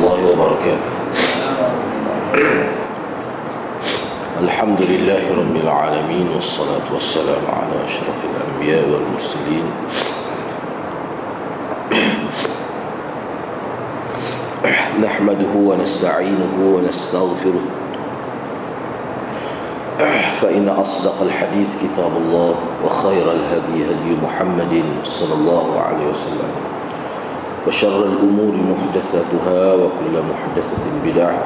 الله وبركاته. الحمد لله رب العالمين، والصلاة والسلام على أشرف الأنبياء والمرسلين نحمده ونستعينه ونستغفره، فإن أصدق الحديث كتاب الله، وخير الهدي هدي محمد صلى الله عليه وسلم، وشر الأمور محدثاتها، وكل محدثة بدعة،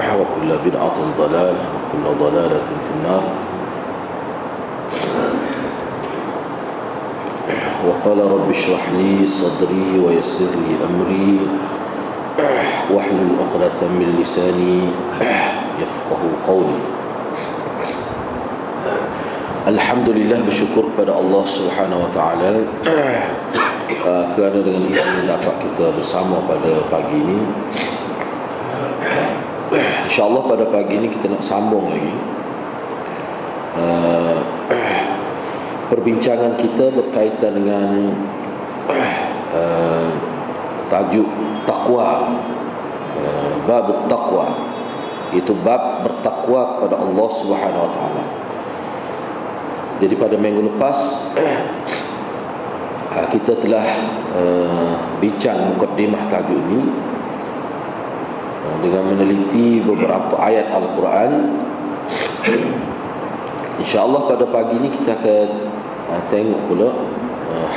وكل بدعة ضلالة، وكل ضلالة في النار. وقال رب اشرح لي صدري ويسر لي أمري واحلل عقدة من لساني يفقه قولي. Alhamdulillah, bersyukur kepada Allah Subhanahu wa taala kerana dengan izin dapat kita bersama pada pagi ini. InsyaAllah pada pagi ini kita nak sambung lagi perbincangan kita berkaitan dengan tajuk taqwa, bab taqwa, itu bab bertakwa kepada Allah Subhanahu wa taala. Jadi pada minggu lepas kita telah bincang mukadimah tajuk ini dengan meneliti beberapa ayat Al-Quran. InsyaAllah pada pagi ini kita akan tengok pula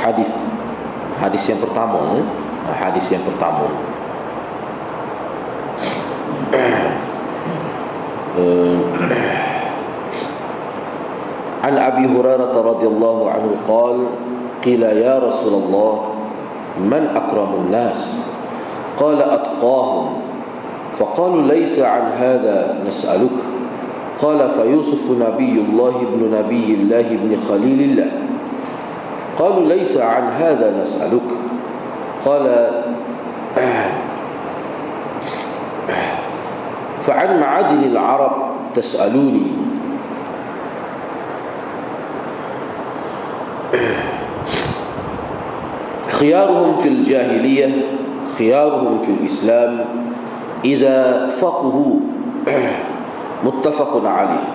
hadis yang pertama. Hadis yang pertama, An Abi Hurairah radhiyallahu anhu qala qila ya Rasulullah man akramun nas qala atqahum faqalu laysa an hadha nas'aluk qala fa Yusuf nabiyullah ibn nabiyillah ibn khalilillah qalu laysa an hadha nas'aluk qala fa an ma'adin al-arab tas'aluni خيارهم في الجاهلية خيارهم في الإسلام إذا فقهوا متفق عليه.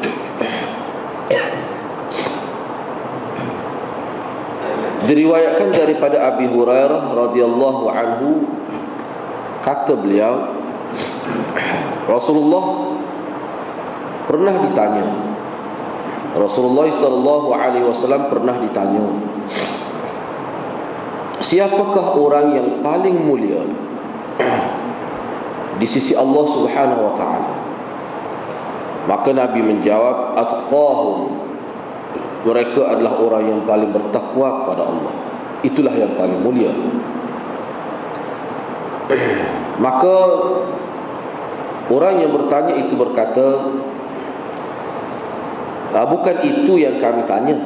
Diriwayatkan daripada Abi Hurairah radhiyallahu anhu, kata beliau, Rasulullah pernah ditanya, Rasulullah sallallahu alaihi wasallam pernah ditanya, siapakah orang yang paling mulia di sisi Allah Subhanahu wa taala? Maka Nabi menjawab, atqahum, mereka adalah orang yang paling bertakwa kepada Allah, itulah yang paling mulia. Maka orang yang bertanya itu berkata, bukan itu yang kami tanya.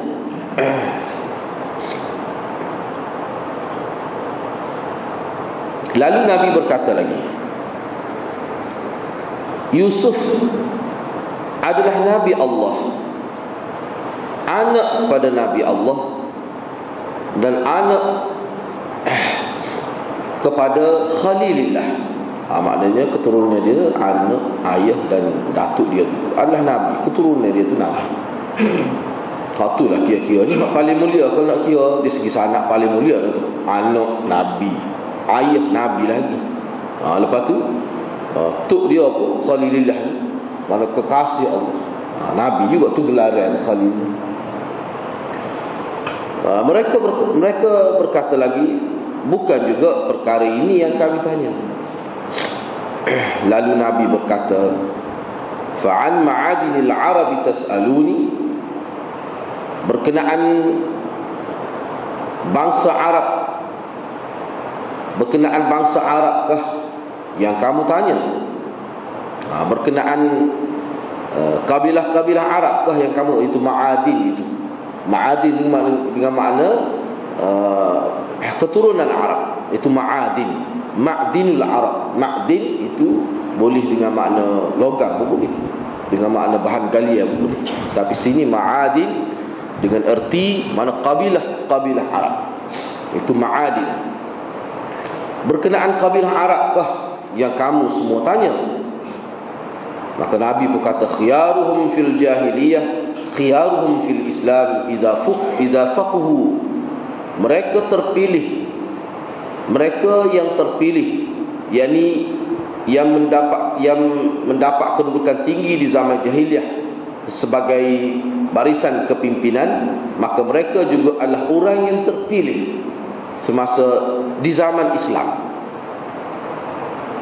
Lalu Nabi berkata lagi, Yusuf adalah Nabi Allah, anak pada Nabi Allah, dan anak kepada Khalilillah. Maknanya keturunan dia, anak, ayah dan datuk dia tu adalah Nabi, keturunan dia tu Nabi. Itulah kira-kira ni paling mulia. Kalau nak kira di segi sanak paling mulia tu anak Nabi, ayah Nabi lagi. Lepas tu tok dia apa? Khalilillah, mana kekasih Allah. Nabi juga tu gelaran Khalil. Mereka berkata lagi, bukan juga perkara ini yang kami tanya. Lalu Nabi berkata, fa'an ma'adinil arabi tas'aluni, berkenaan bangsa Arab, berkenaan bangsa Arabkah yang kamu tanya? Berkenaan kabilah-kabilah Arabkah yang kamu, itu ma'adin, itu ma'adin dengan makna keturunan Arab, itu ma'adin, ma'dinul Arab. Ma'din itu boleh dengan makna logam pun boleh, dengan makna bahan galian pun boleh. Tapi sini ma'adin dengan erti mana kabilah Arab, itu ma'adin. Berkenaan kabilah Arabkah yang kamu semua tanya. Maka Nabi berkata, khiyaruhum fil jahiliyah khiyaruhum fil Islam idza faqahu. Mereka terpilih, mereka yang terpilih, yakni yang mendapat kedudukan tinggi di zaman jahiliyah sebagai barisan kepimpinan, maka mereka juga adalah orang yang terpilih semasa di zaman Islam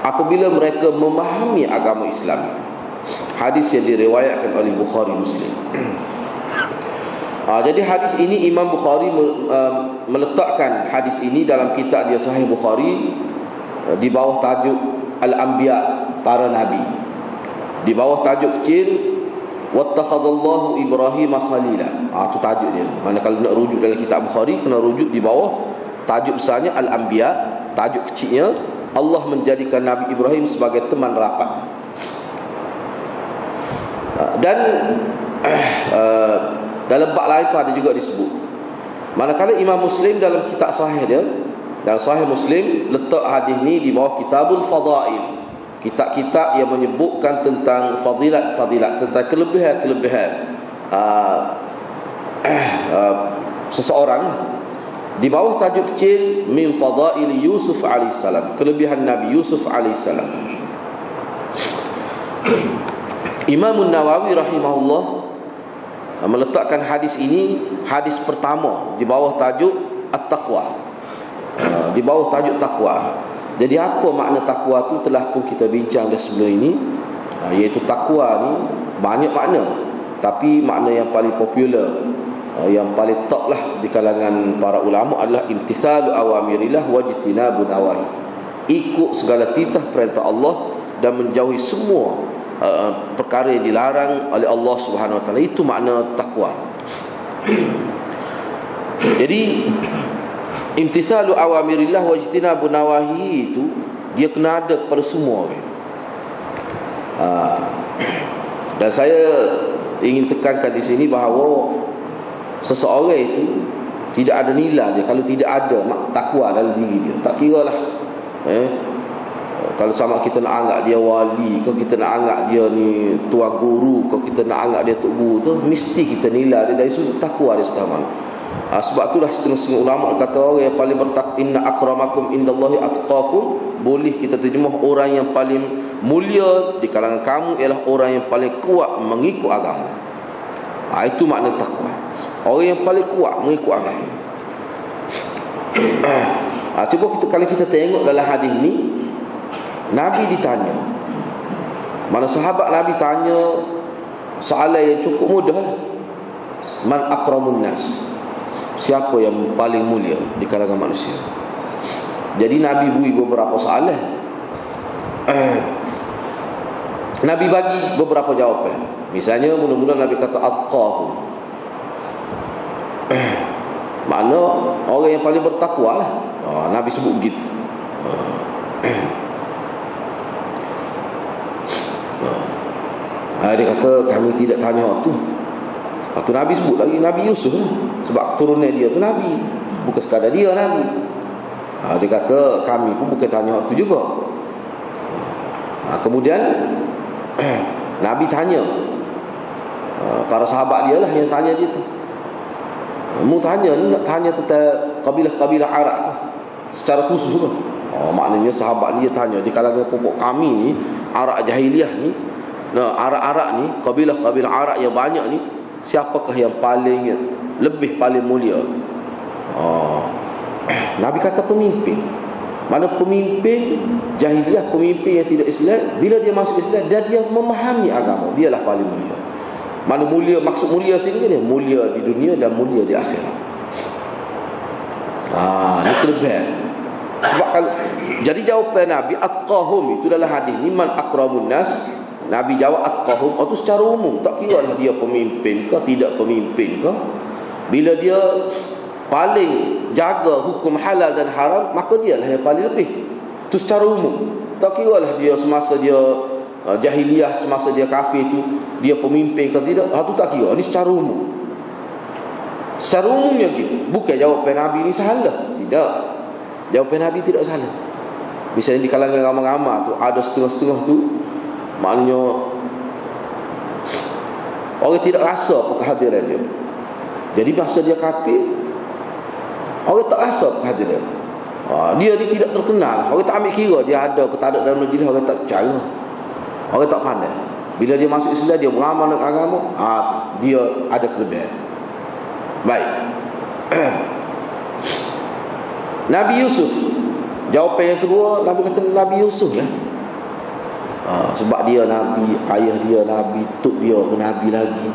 apabila mereka memahami agama Islam. Hadis yang diriwayatkan oleh Bukhari Muslim. Jadi hadis ini Imam Bukhari meletakkan hadis ini dalam kitab dia Sahih Bukhari di bawah tajuk Al-Anbiya, para nabi. Di bawah tajuk kecil wattakhadallahu Ibrahim khalila. Itu tajuk dia. Mana kalau nak rujuk dalam kitab Bukhari kena rujuk di bawah tajuk besarnya Al-Anbiya, tajuk kecilnya Allah menjadikan Nabi Ibrahim sebagai teman rapat. Dan dalam bab lain pun ada juga disebut. Manakala Imam Muslim dalam kitab sahih dia, dalam Sahih Muslim letak hadis ni di bawah Kitabul Fadail, kitab-kitab yang menyebutkan tentang fadilat-fadilat, tentang kelebihan-kelebihan seseorang. Di bawah tajuk kecil min fadail Yusuf alaihissalam, kelebihan Nabi Yusuf alaihissalam. Imam Nawawi rahimahullah meletakkan hadis ini, hadis pertama di bawah tajuk At-Taqwa, di bawah tajuk takwa. Jadi apa makna takwa tu telah pun kita bincang dah sebelum ini, iaitu takwa ni banyak makna, tapi makna yang paling popular, yang paling top lah di kalangan para ulama adalah imtithalu awamirillah wajtinabu nawahi, ikut segala titah perintah Allah dan menjauhi semua perkara yang dilarang oleh Allah Subhanahu Wa Taala. Itu makna takwa. Jadi imtithalu awamirillah wajtinabu nawahi itu dia kena ada kepada semua. Dan saya ingin tekankan di sini bahawa seseorang itu tidak ada nilai dia kalau tidak ada takwa dalam diri dia. Tak kira lah kalau sama kita nak anggap dia wali, kalau kita nak anggap dia ni tuan guru, kalau kita nak anggap dia tok guru tu, mesti kita nilai dia dari sudut takwa dia sekarang. Sebab itulah setengah-setengah ulama kata orang yang paling bertakwa, inna akramakum indallahi atqakum, boleh kita terjemah orang yang paling mulia di kalangan kamu ialah orang yang paling kuat mengikut agama. Itu makna takwa. Orang yang paling kuat mengikut agama. Cuba kita, kalau kita tengok dalam hadis ni, Nabi ditanya, mana sahabat Nabi tanya soalan yang cukup mudah, man akramun nas, siapa yang paling mulia di kalangan manusia. Jadi Nabi beri beberapa soalan. Nabi bagi beberapa jawapan. Misalnya mula-mula Nabi kata atqahu, makna orang yang paling bertakwa lah. Nabi sebut begitu. Dia kata kami tidak tanya waktu. Waktu Nabi sebut lagi Nabi Yusuf lah. Sebab keturunan dia tu Nabi, bukan sekadar dia Nabi. Dia kata kami pun bukan tanya waktu juga. Kemudian Nabi tanya, para sahabat dia lah yang tanya dia tu, mu tanya ni nak tanya tentang kabilah-kabilah Arab secara khusus ke? Maknanya sahabat dia tanya di kalangan kelompok kami ni, Arab jahiliyah ni, Arab-Arab ni, kabilah-kabilah Arab yang banyak ni, siapakah yang paling paling mulia? Nabi kata pemimpin. Mana pemimpin jahiliyah, pemimpin yang tidak Islam, bila dia masuk Islam dan dia memahami agama, dialah paling mulia. Mana mulia, maksud mulia sini dia mulia di dunia dan mulia di akhirat. Ini kelebihan. Sebab kalau jadi jawapan Nabi atqahum itu dalam hadis ni man akramun nas, Nabi jawab atqahum itu secara umum, tak kira lah dia pemimpin ke tidak pemimpin ke. Bila dia paling jaga hukum halal dan haram, maka dialah yang paling lebih. Itu secara umum. Tak kira lah dia semasa dia jahiliyah, semasa dia kafir itu dia pemimpin ke tidak, itu tak kira. Ini secara umum. Secara umumnya gitu. Bukan jawapan Nabi ini salah. Tidak. Jawapan Nabi tidak salah. Misalnya di kalangan ramai-ramai tu ada setengah-setengah tu, maknanya orang tidak rasa apa kehadiran dia. Jadi masa dia kafir, orang tak rasa kehadiran. Dia tidak terkenal. Orang tak ambil kira dia ada ke tak ada dalam majlis. Orang tak percaya, orang tak pandai. Bila dia masuk Islam, dia beramal dengan agama, dia ada kelebihan. Baik. Nabi Yusuf, jawapan yang kedua, Nabi kata Nabi Yusuf lah. Sebab dia Nabi, ayah dia Nabi, tok dia pun Nabi lagi.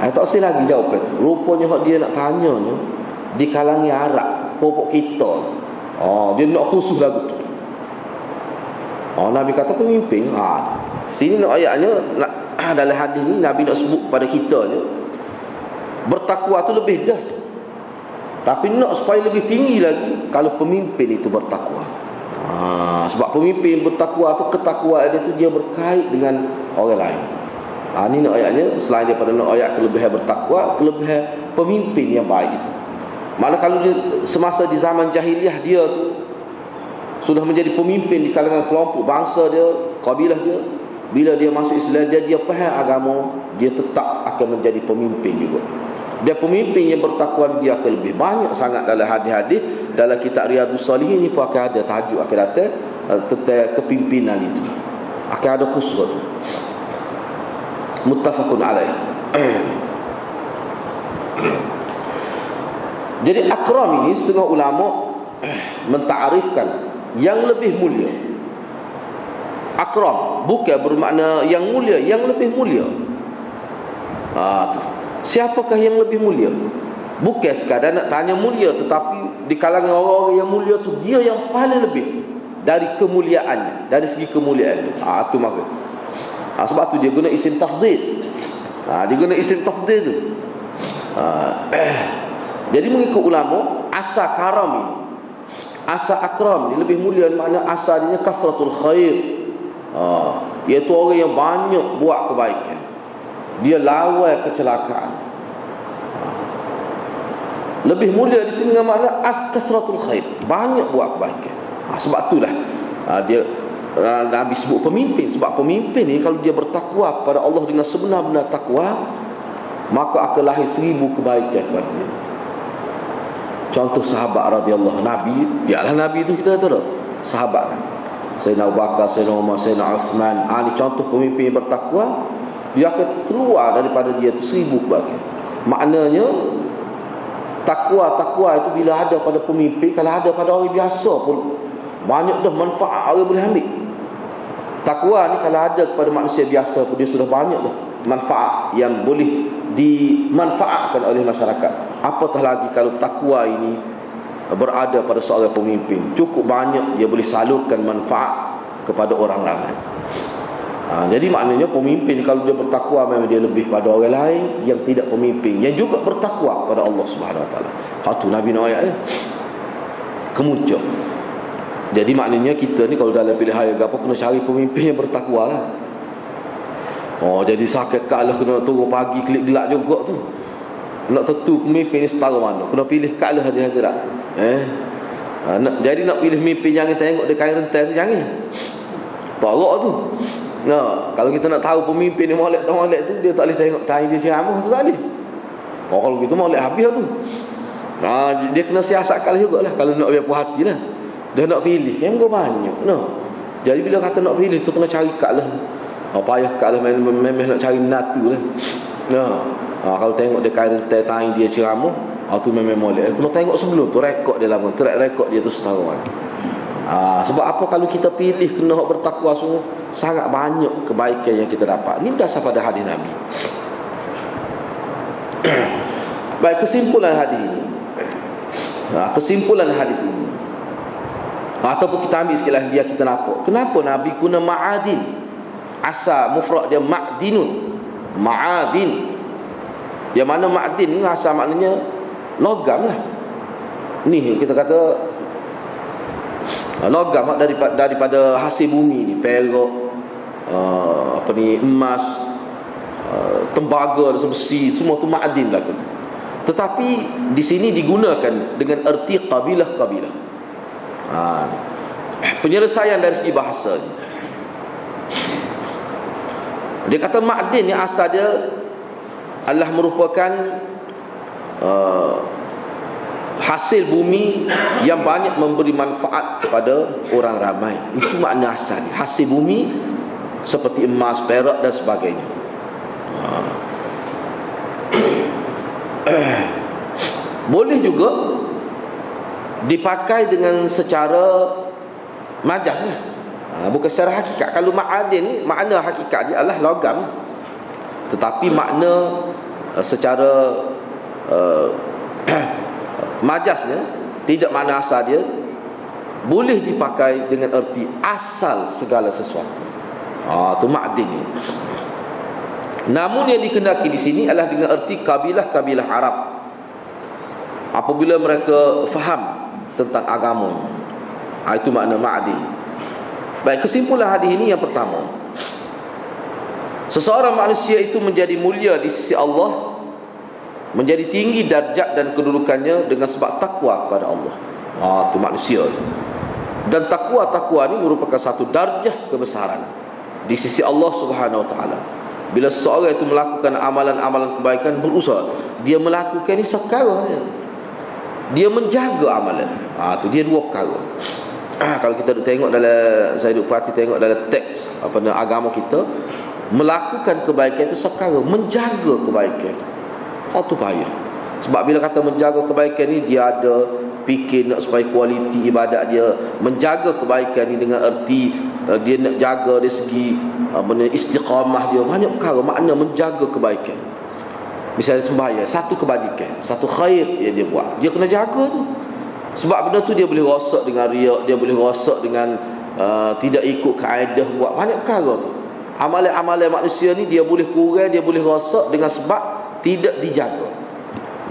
Tak usah lagi jawapan. Rupanya hak dia nak tanya ni di kalangan Arab, pokok kita. Dia nak khusus lagu tu. Nabi kata pemimpin. Sini nak ayatnya dalam hadis ni Nabi nak sebut pada kita ni, bertakwa tu lebih dah. Tapi nak supaya lebih tinggi lagi kalau pemimpin itu bertakwa. Sebab pemimpin bertakwa tu, ketakwaan dia tu dia berkait dengan orang lain. Ini nak ayatnya, selain daripada nak ayat kelebihan bertakwa, kelebihan pemimpin yang baik. Mana kalau dia semasa di zaman jahiliah dia tu sudah menjadi pemimpin di kalangan kelompok bangsa dia, kabilah dia, bila dia masuk Islam, dia faham agama, dia tetap akan menjadi pemimpin juga. Dia pemimpin yang bertakwa, dia akan lebih banyak sangat dalam hadis-hadis. Dalam kitab Riyadhus Shalihin ni pun akan ada tajuk akan datang tentang kepimpinan itu. Akan ada khusus. Muttafaqun alaih. Jadi akram ini setengah ulama mentarifkan yang lebih mulia. Akram bukan bermakna yang mulia, yang lebih mulia. Siapakah yang lebih mulia? Bukan sekadar nak tanya mulia, tetapi di kalangan orang-orang yang mulia tu, dia yang paling lebih dari kemuliaannya, dari segi kemuliaan. Itu maksud. Sebab tu dia guna isim tafdhil. Dia guna isim tafdhil tu. Jadi mengikut ulama, asa karam ini, asa akram ni lebih mulia, makna asalnya kasratul khair. Iaitu orang yang banyak buat kebaikan, dia lawan kecelakaan. Lebih mulia di sini dengan makna kasratul khair, banyak buat kebaikan. Sebab itulah dia Nabi sebut pemimpin. Sebab pemimpin ni kalau dia bertakwa kepada Allah dengan sebenar-benar takwa, maka akan lahir 1000 kebaikan kepada dia. Contoh sahabat radhiyallahu, Nabi, biarlah Nabi itu kita tahu sahabat kan. Sayyidina Abu Bakar, Sayyidina Umar, Sayyidina Uthman. Ini contoh pemimpin yang bertakwa. Dia akan keluar daripada dia itu 1000 kebaikan. Maknanya takwa itu bila ada pada pemimpin, kalau ada pada orang biasa pun banyak dah manfaat orang boleh ambil. Takwa ni kalau ada kepada manusia biasa pun dia sudah banyak dah manfaat yang boleh dimanfaatkan oleh masyarakat. Apatah lagi kalau takwa ini berada pada seorang pemimpin, cukup banyak dia boleh salurkan manfaat kepada orang ramai. Jadi maknanya pemimpin kalau dia bertakwa, memang dia lebih pada orang lain yang tidak pemimpin, yang juga bertakwa kepada Allah Subhanahu Wa Taala. Itu Nabi nak ayat kemuncak. Jadi maknanya kita ni kalau dalam pilihan agama kena cari pemimpin yang bertakwa lah. Jadi sakit kalah kena turun pagi klik gelap juga tu. Nak tentu pemimpin ni setara mana, kena pilih kalah hadirat. Jadi nak pilih pemimpin jangan tengok dia kain rentan tu, jangan. Tolak tu. Kalau kita nak tahu pemimpin ni molek tu, dia tak boleh tengok kain dia ceramah tu, tak boleh. Kalau gitu molek habis tu. Dia kena siasat kalah jugalah kalau nak biar puas hati lah. Dia nak pilih yang banyak. Jadi bila kata nak pilih tu kena cari kalah. Payah kalah memang nak cari natu lah. Kalau tengok dia kain rentan dia ceramah, tu memang molek. Kena tengok sebelum tu rekod dia lama, track rekod dia tu setara. Sebab apa kalau kita pilih kena bertakwa semua, sangat banyak kebaikan yang kita dapat. Ini berdasar pada hadis Nabi. Baik, kesimpulan hadis ini. Kesimpulan hadis ini, ataupun kita ambil sekali biar kita nampak kenapa Nabi guna ma'adin. Asal mufrad dia ma'dinun, ma'adin. Yang mana ma'din ni asal maknanya logam lah. Ni kita kata logam daripada hasil bumi ni, perak, emas, tembaga, besi, semua tu ma'adin lah. Tetapi di sini digunakan dengan erti kabilah-kabilah. Penyelesaian dari segi bahasa ni. Dia kata ma'din ni asal dia adalah merupakan hasil bumi yang banyak memberi manfaat kepada orang ramai. Itu makna asal dia. Hasil bumi seperti emas, perak dan sebagainya. Boleh juga dipakai dengan secara majaz lah. Bukan secara hakikat. Kalau ma'adin ni, makna hakikat dia adalah logam, tetapi makna secara majaznya, tidak makna asal dia, boleh dipakai dengan erti asal segala sesuatu. Itu ma'adin ni. Namun yang dikehendaki di sini adalah dengan erti kabilah-kabilah Arab apabila mereka faham tentang agama. Itu makna ma'adin. Baik, kesimpulan hadis ini yang pertama, seseorang manusia itu menjadi mulia di sisi Allah, menjadi tinggi darjat dan kedudukannya dengan sebab takwa kepada Allah. Itu manusia. Dan takwa ini merupakan satu darjah kebesaran di sisi Allah Subhanahu Wa Taala. Bila seseorang itu melakukan amalan-amalan kebaikan, berusaha dia melakukan ini sekarang, dia menjaga amalan. Itu dia dua perkara. Kalau kita tengok dalam, saya duk perhati tengok dalam teks agama kita, melakukan kebaikan itu sekarang, menjaga kebaikan. Itu bahaya. Sebab bila kata menjaga kebaikan ni, dia ada fikir nak supaya kualiti ibadat dia. Menjaga kebaikan ni dengan erti dia nak jaga dari segi istiqamah dia. Banyak perkara makna menjaga kebaikan. Misalnya sembahyang, satu kebajikan, satu khair yang dia buat, dia kena jaga tu. Sebab benda tu dia boleh rosak dengan riak, dia boleh rosak dengan tidak ikut kaedah buat banyak perkara tu. Amalan-amalan manusia ni dia boleh kurang, dia boleh rosak dengan sebab tidak dijaga.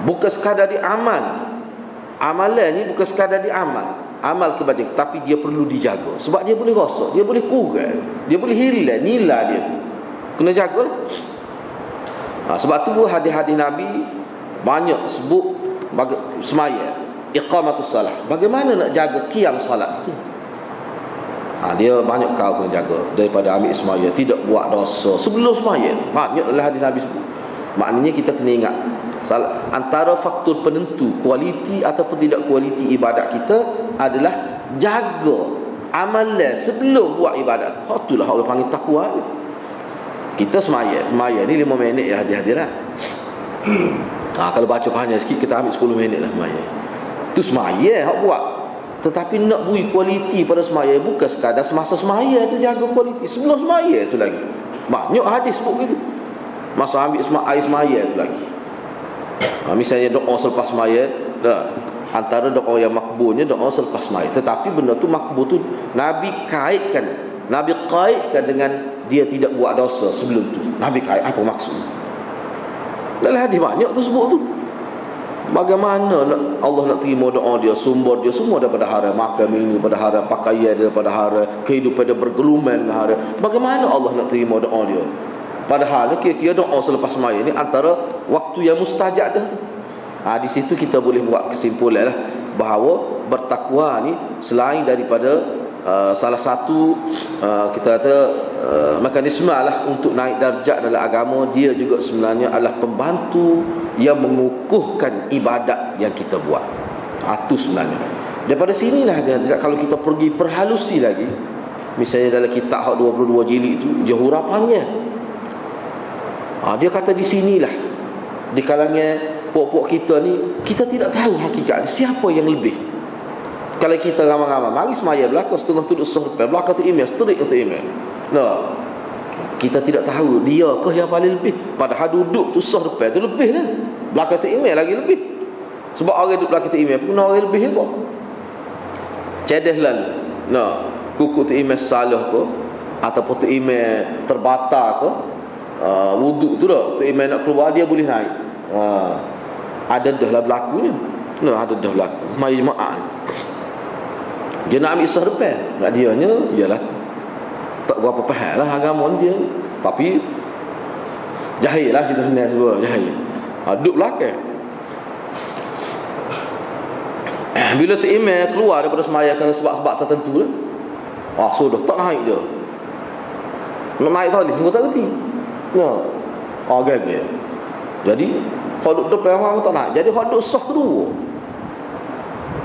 Bukan sekadar di amal. Amalan ni bukan sekadar di amal kebajikan, tapi dia perlu dijaga. Sebab dia boleh rosak, dia boleh kurang, dia boleh hilang nilai dia tu. Kena jaga. Sebab tu hadis-hadis Nabi banyak sebut semaya, iqamatus salah. Bagaimana nak jaga qiyam salat tu? Dia banyak kau kena jaga. Daripada ambil semaya, tidak buat dosa sebelum semaya. Banyaklah hadis Nabi sebut. Maknanya kita kena ingat, antara faktor penentu kualiti ataupun tidak kualiti ibadat kita adalah jaga amalan sebelum buat ibadat. Itulah Allah panggil takwa. Kita semaya ni 5 minit ya hadirat. Kalau baca panjang sikit, kita ambil 10 minit lah semaya. Itu semaya hak buat. Tetapi nak beri kualiti pada semaya, bukan sekadar semasa semaya tu jaga kualiti, sebelum semaya tu lagi. Banyak hadis sebut gitu. Masa ambil air semaya tu lagi. Misalnya doa selepas semaya, antara doa yang makbulnya doa selepas semaya. Tetapi benda tu makbul tu Nabi kaitkan dengan dia tidak buat dosa sebelum tu. Nabi kait apa maksud? Dalam hadis banyak tu sebut tu. Bagaimana Allah nak terima doa dia, sumber dia semua daripada hara makan minum, daripada hara pakaian, daripada hara kehidupan dia bergeluman hara. Bagaimana Allah nak terima doa dia? Padahal kira-kira doa selepas semaya ni antara waktu yang mustajab dah. Di situ kita boleh buat kesimpulan lah, bahawa bertakwa ni selain daripada salah satu kita kata mekanisme lah untuk naik darjat dalam agama, dia juga sebenarnya adalah pembantu yang mengukuhkan ibadat yang kita buat. Itu sebenarnya. Daripada sinilah kalau kita pergi perhalusi lagi, misalnya dalam kitab 22 jilid itu, dia hurafannya. Dia kata di sinilah, di kalangan puak-puak kita ni, kita tidak tahu hakikat siapa yang lebih. Kalau kita ramai-ramai mari semaya belakang setengah duduk serupai, belakang tu email, seterik untuk email. Kita tidak tahu dia ke yang paling lebih. Padahal duduk tu serupai tu lebih lah. Belakang tu email lagi lebih. Sebab orang duduk belakang tu email pun orang lebih juga. Cedah lalu. Kuku tu email salah ke, ataupun tu email terbatal ke, wuduk tu dah, tu email nak keluar dia boleh naik. Ada dah lah berlakunya. Ada dah berlaku. Mari jemaah. Dia nak ambil serban, nak dianya ialah tak berapa faham lah agama dia, tapi jahil lah kita senang sebut jahil. Duduk belakang. Bila tu imam keluar daripada sembahyang kerana sebab-sebab tertentu lah, sudah tak naik dia. Nak naik tadi, tunggu tak reti. Gagal. Jadi hoduk depan orang tak naik. Jadi hoduk sah kedua.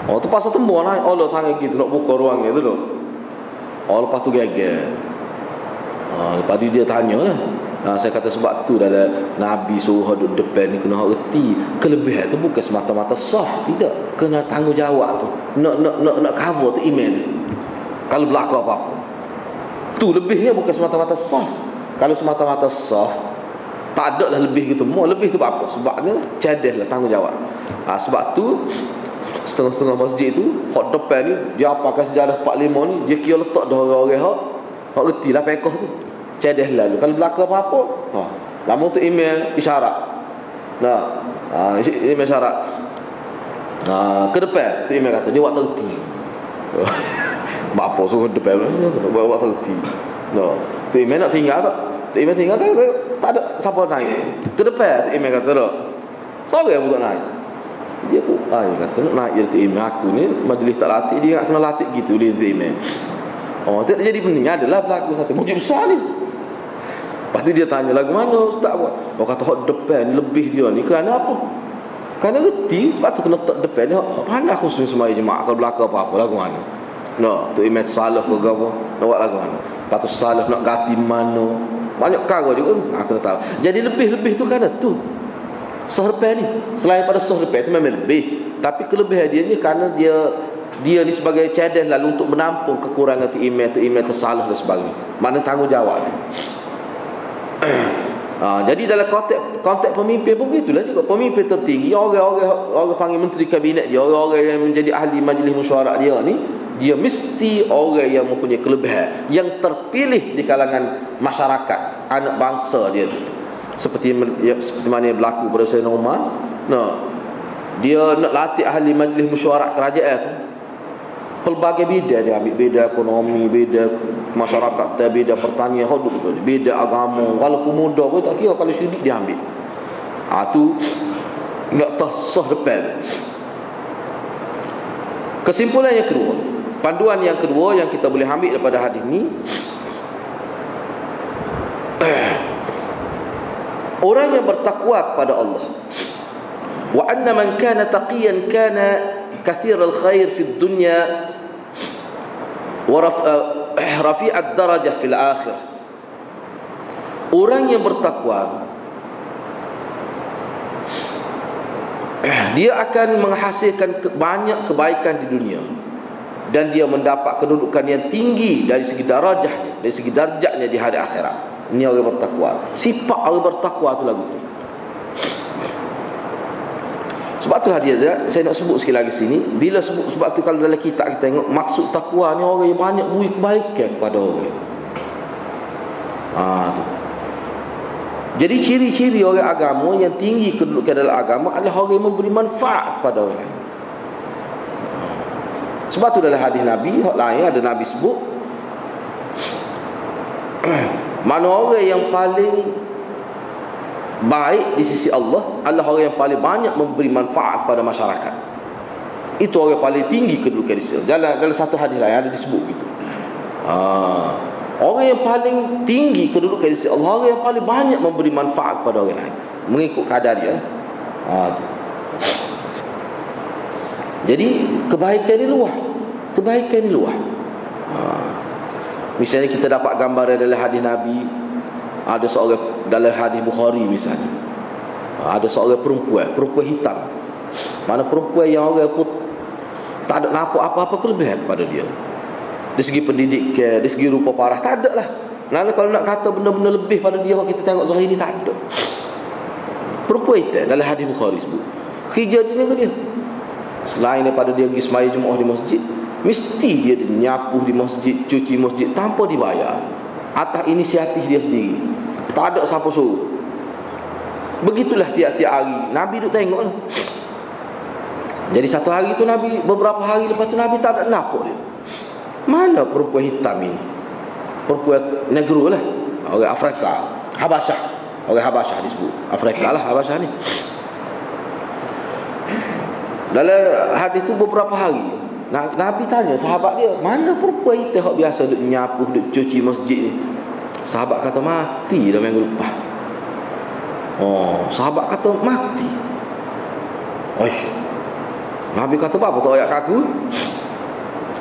Tu pasal tembur naik. Allah tangan gitu nak buka ruang itu tu. Lepas tu gagal. Lepas tu dia tanya lah. Saya kata sebab tu dalam Nabi suruh hoduk depan ni kena reti. Kelebihan tu bukan semata-mata sah, tidak. Kena tanggungjawab tu. Nak cover tu imam ni. Kalau berlaku apa-apa. Tu lebihnya bukan semata-mata sah. Kalau semata-mata sah, tak ada lah lebih gitu. Lebih tu apa? Sebabnya cadeh lah tanggungjawab. Sebab tu setengah-setengah masjid tu hak depan ni dia apakan sejarah 45 ni, dia kira letak dah orang-orang hak reti lah pekoh tu. Cadeh lalu. Kalau berlaku apa-apa, lama tu email isyarat. Email isyarat. Ke depan tu email kata dia buat reti. Apa suruh depan buat reti. Tu email nak tinggal tak? Tu email tinggal tak ada siapa naik. Ke depan tu email kata tak. Siapa yang buat naik? Dia tu dia kata nak naik dia tu email aku ni majlis tak latih, dia nak kena latih gitu dia tu email. Tak jadi penting adalah berlaku satu masjid besar ni. Lepas tu dia tanya lagu mana ustaz buat. Orang kata hak depan lebih dia ni kerana apa? Kerana reti, sebab tu kena tak depan dia. Pandai khusus sembahyang jemaah kalau berlaku apa-apa lagu mana. Tu imam salaf ke apa? Nak buat lagu mana? Lepas tu salaf nak ganti mana? Banyak perkara juga kena tahu. Jadi lebih-lebih tu kerana tu sah depan ni. Selain pada sah depan tu memang lebih. Tapi kelebihan dia ni kerana dia ni sebagai cadeh lalu untuk menampung kekurangan tu imam tersalah dan sebagainya. Mana tanggungjawab ni. Jadi dalam konteks pemimpin pun begitulah juga. Pemimpin tertinggi, orang panggil menteri kabinet dia, orang yang menjadi ahli majlis mesyuarat dia ni, dia mesti orang yang mempunyai kelebihan, yang terpilih di kalangan masyarakat, anak bangsa dia tu. Seperti mana yang berlaku pada Sayyidina Umar. Dia nak latih ahli majlis mesyuarat kerajaan tu. Pelbagai bidang dia ambil, bidang ekonomi, bidang masyarakat, bidang pertanian, bidang agama. Walaupun muda pun tak kira, kalau syirik dia ambil. Tu enggak sah depan. Kesimpulan yang kedua, panduan yang kedua yang kita boleh ambil daripada hadis ni, orang yang bertakwa kepada Allah, wa anna man kana taqiyan kana kathir al-khair fi dunya wa rafi' ad-darajah fil akhirah. Orang yang bertakwa, dia akan menghasilkan banyak kebaikan di dunia, dan dia mendapat kedudukan yang tinggi dari segi darajahnya, dari segi darjatnya di hari akhirat. Ini orang bertakwa. Sifat orang bertakwa tu lagu tu. Sebab tu hadiah saya nak sebut sekali lagi sini. Bila sebut, sebab tu kalau dalam kitab kita tengok, maksud takwa ni orang yang banyak beri kebaikan kepada orang. Tu. Jadi ciri-ciri orang agama yang tinggi kedudukan dalam agama adalah orang yang memberi manfaat kepada orang. Sebab tu dalam hadis Nabi, hak lain ada Nabi sebut, mana orang yang paling baik di sisi Allah adalah orang yang paling banyak memberi manfaat pada masyarakat. Itu orang paling tinggi kedudukan di sisi Allah. Dalam satu hadis lain ada disebut gitu. Orang yang paling tinggi kedudukan di sisi Allah, orang yang paling banyak memberi manfaat pada orang lain mengikut kadar dia. Jadi kebaikan ni luar. Kebaikan ni luar. Misalnya kita dapat gambaran dalam hadis Nabi, ada seorang dalam hadis Bukhari misalnya, ada seorang perempuan hitam. Mana perempuan yang orang pun tak ada nampak apa-apa kelebihan pada dia. Dari segi pendidikan, dari segi rupa parah, tak ada lah. Lalu kalau nak kata benda-benda lebih pada dia, kita tengok zahir ni tak ada. Perempuan hitam dalam hadis Bukhari sebut. Kerja dia, selain daripada dia pergi sembahyang Jumaat di masjid, mesti dia nyapu di masjid, cuci masjid tanpa dibayar, atas inisiatif dia sendiri. Tak ada siapa suruh. Begitulah tiap-tiap hari Nabi duk tengok lah. Jadi satu hari tu Nabi, beberapa hari lepas tu Nabi tak ada nampak dia. Mana perempuan hitam ini? Perempuan negro lah, orang Afrika, Habasyah. Orang Habasyah disebut Afrika lah, Habasyah ni. Dalam hadis tu beberapa hari Nabi tanya sahabat dia, mana perempuan kita yang biasa duk nyapu, duk cuci masjid ni? Sahabat kata mati dah minggu lepas. Sahabat kata mati. Nabi kata apa tu ayat aku?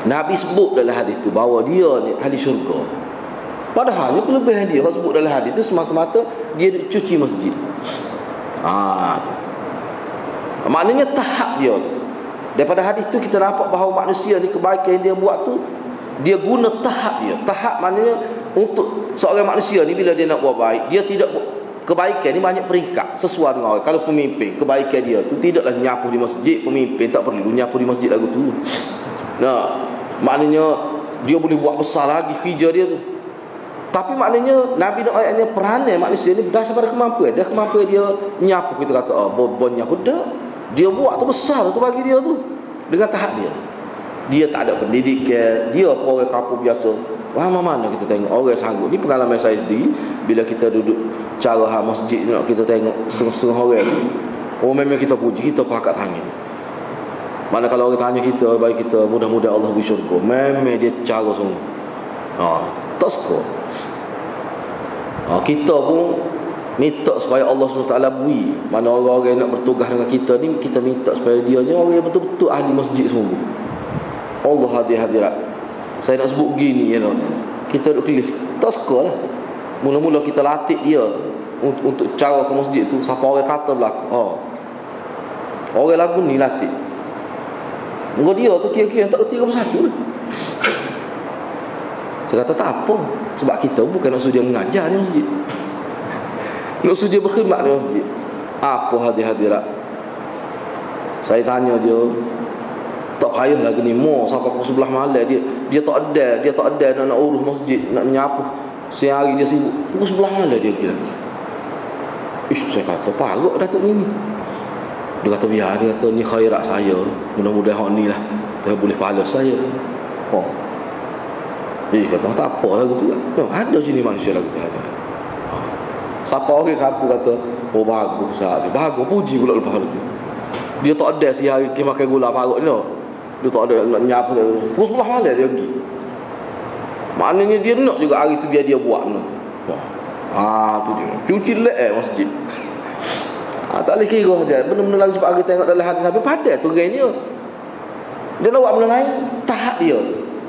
Nabi sebut dalam hadis tu bahawa dia ni ahli syurga. Padahal kelebihan dia sebut dalam hadis tu semata-mata dia duk cuci masjid. Maknanya tahap dia. Daripada hadis tu kita dapat bahawa manusia ni kebaikan yang dia buat tu dia guna tahap dia. Tahap maknanya untuk seorang manusia ni bila dia nak buat baik, dia tidak kebaikan ni banyak peringkat sesuai dengan orang. Kalau pemimpin, kebaikan dia tu tidaklah nyapu di masjid. Pemimpin tak perlu nyapu di masjid lagu tu. Maknanya dia boleh buat besar lagi kerja dia tu. Tapi maknanya Nabi nak ayatnya peranan manusia ni berdasar pada kemampuan. Dia kemampuan dia nyapu, kita kata bon nyapu dah. Dia buat tu besar tu bagi dia tu. Dengan tahap dia. Dia tak ada pendidikan, dia orang kampung biasa. Mana kita tengok orang sanggup. Ni pengalaman saya sendiri. Bila kita duduk cara masjid nak kita tengok setengah orang. Memang kita puji, kita pakat tangan. Mana kalau orang tanya kita, bagi kita mudah-mudahan Allah beri syurga. Memang dia cara sungguh. Tak suka. Kita pun minta supaya Allah SWT beri. Mana orang-orang yang nak bertugas dengan kita ni, kita minta supaya dia je orang yang betul-betul ahli masjid sungguh. Allah hadirat. Saya nak sebut gini kita duduk kelih. Tak suka lah. Mula-mula kita latih dia untuk cara ke masjid tu. Siapa orang kata belakang, orang lagu ni latih. Mula dia tu kira-kira tak reti ke satu lah. Saya kata tak apa. Sebab kita bukan nak suruh dia mengajar di masjid, nak suruh dia berkhidmat di masjid. Apa hadirat. Saya tanya dia, tak payah lagi ni sampai pukul 11 malam dia tak ada nak urus masjid, nak menyapu. Siang hari dia sibuk, pukul 11 malam dia pergi lagi. Saya kata parut Datuk ni. Dia kata biar, dia kata ni khairat saya, mudah-mudahan ni lah dia boleh pahala saya. Dia kata tak apa lah gitu. Ada sini manusia lagu tu ada. Siapa orang kampung kata bagus sahaja, bagus puji pula lepas tu. Dia tak ada siang hari dia makan gula parut ni. Dia tak ada nak nyapu. Pukul 11 malam dia pergi. Maknanya dia nak juga hari tu biar dia buat tu. Tu dia. Cuci lek masjid. Tak boleh kira saja. Benda-benda lagi sebab kita tengok dalam hadis Nabi padat tu orang dia. Dia nak buat benda lain, tahap dia.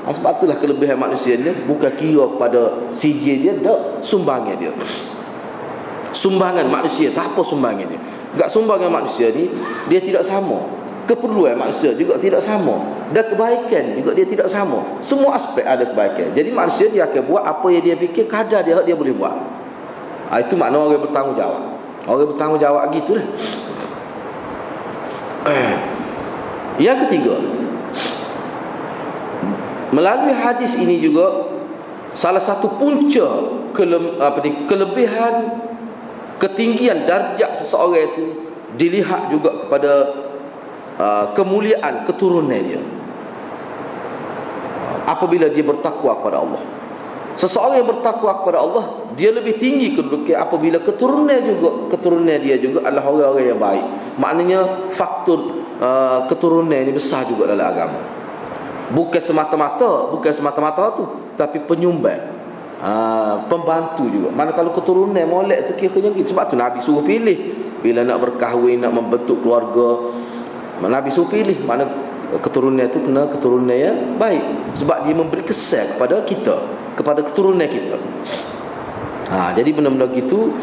Sebab itulah kelebihan manusia ni bukan kira kepada CJ dia, dak sumbangan dia. Sumbangan manusia, tak apa sumbangan dia. Enggak sumbangan manusia ni dia tidak sama. Keperluan manusia juga tidak sama. Dan kebaikan juga dia tidak sama. Semua aspek ada kebaikan. Jadi manusia dia akan buat apa yang dia fikir, kadar dia boleh buat. Itu makna orang bertanggungjawab. Orang bertanggungjawab gitulah. Yang ketiga, melalui hadis ini juga salah satu punca kelebihan, ketinggian darjat seseorang itu dilihat juga kepada kemuliaan keturunan dia apabila dia bertakwa kepada Allah. Seseorang yang bertakwa kepada Allah, dia lebih tinggi kedudukan apabila keturunan dia juga adalah orang-orang yang baik. Maknanya faktor keturunan ini besar juga dalam agama. Bukan semata-mata tu, tapi penyumbang, pembantu juga. Mana kalau keturunan molek tu kira-kira gitu. Sebab tu Nabi suruh pilih bila nak berkahwin, nak membentuk keluarga. Nabi suruh pilih mana keturunan itu kena keturunan yang baik. Sebab dia memberi kesan kepada kita, kepada keturunan kita. Jadi benda-benda gitu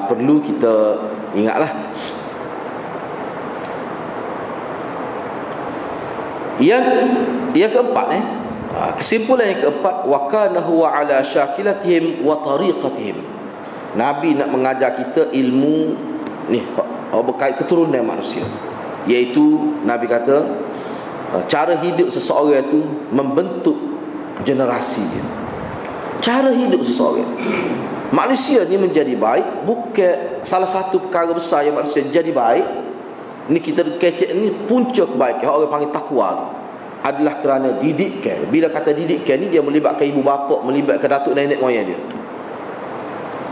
perlu kita ingatlah. Yang keempat kesimpulan yang keempat, wa kana huwa ala syakilatihim wa tariqatihim. Nabi nak mengajar kita ilmu ni berkait keturunan manusia, iaitu Nabi kata cara hidup seseorang itu membentuk generasi dia. Cara hidup seseorang, manusia ni menjadi baik bukan salah satu perkara besar yang manusia jadi baik. Ni kita kecek ni punca kebaikan, orang panggil takwa tu, adalah kerana didikan. Bila kata didikan ni, dia melibatkan ibu bapa, melibatkan datuk nenek moyang dia.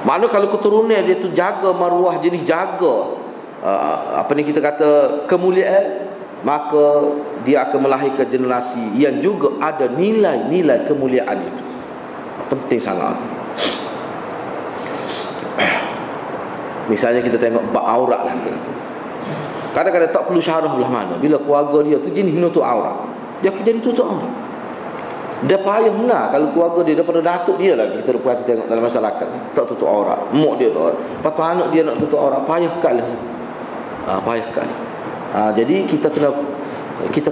Mana kalau keturunan dia tu jaga maruah jenis, jaga kita kata kemuliaan, maka dia akan melahirkan generasi yang juga ada nilai-nilai kemuliaan itu. Penting sangat. Misalnya kita tengok bab aurat lah. Kadang-kadang tak perlu syarah belah mana. Bila keluarga dia tu jenis menutup aurat, dia kerja tutup aurat. Dia payah benar kalau keluarga dia daripada datuk dia lagi. Kita perhati tengok dalam masyarakat tak tutup aurat. Mak dia tak. Lepas tu anak dia nak tutup aurat, payah sekali. Payah sekali. Jadi kita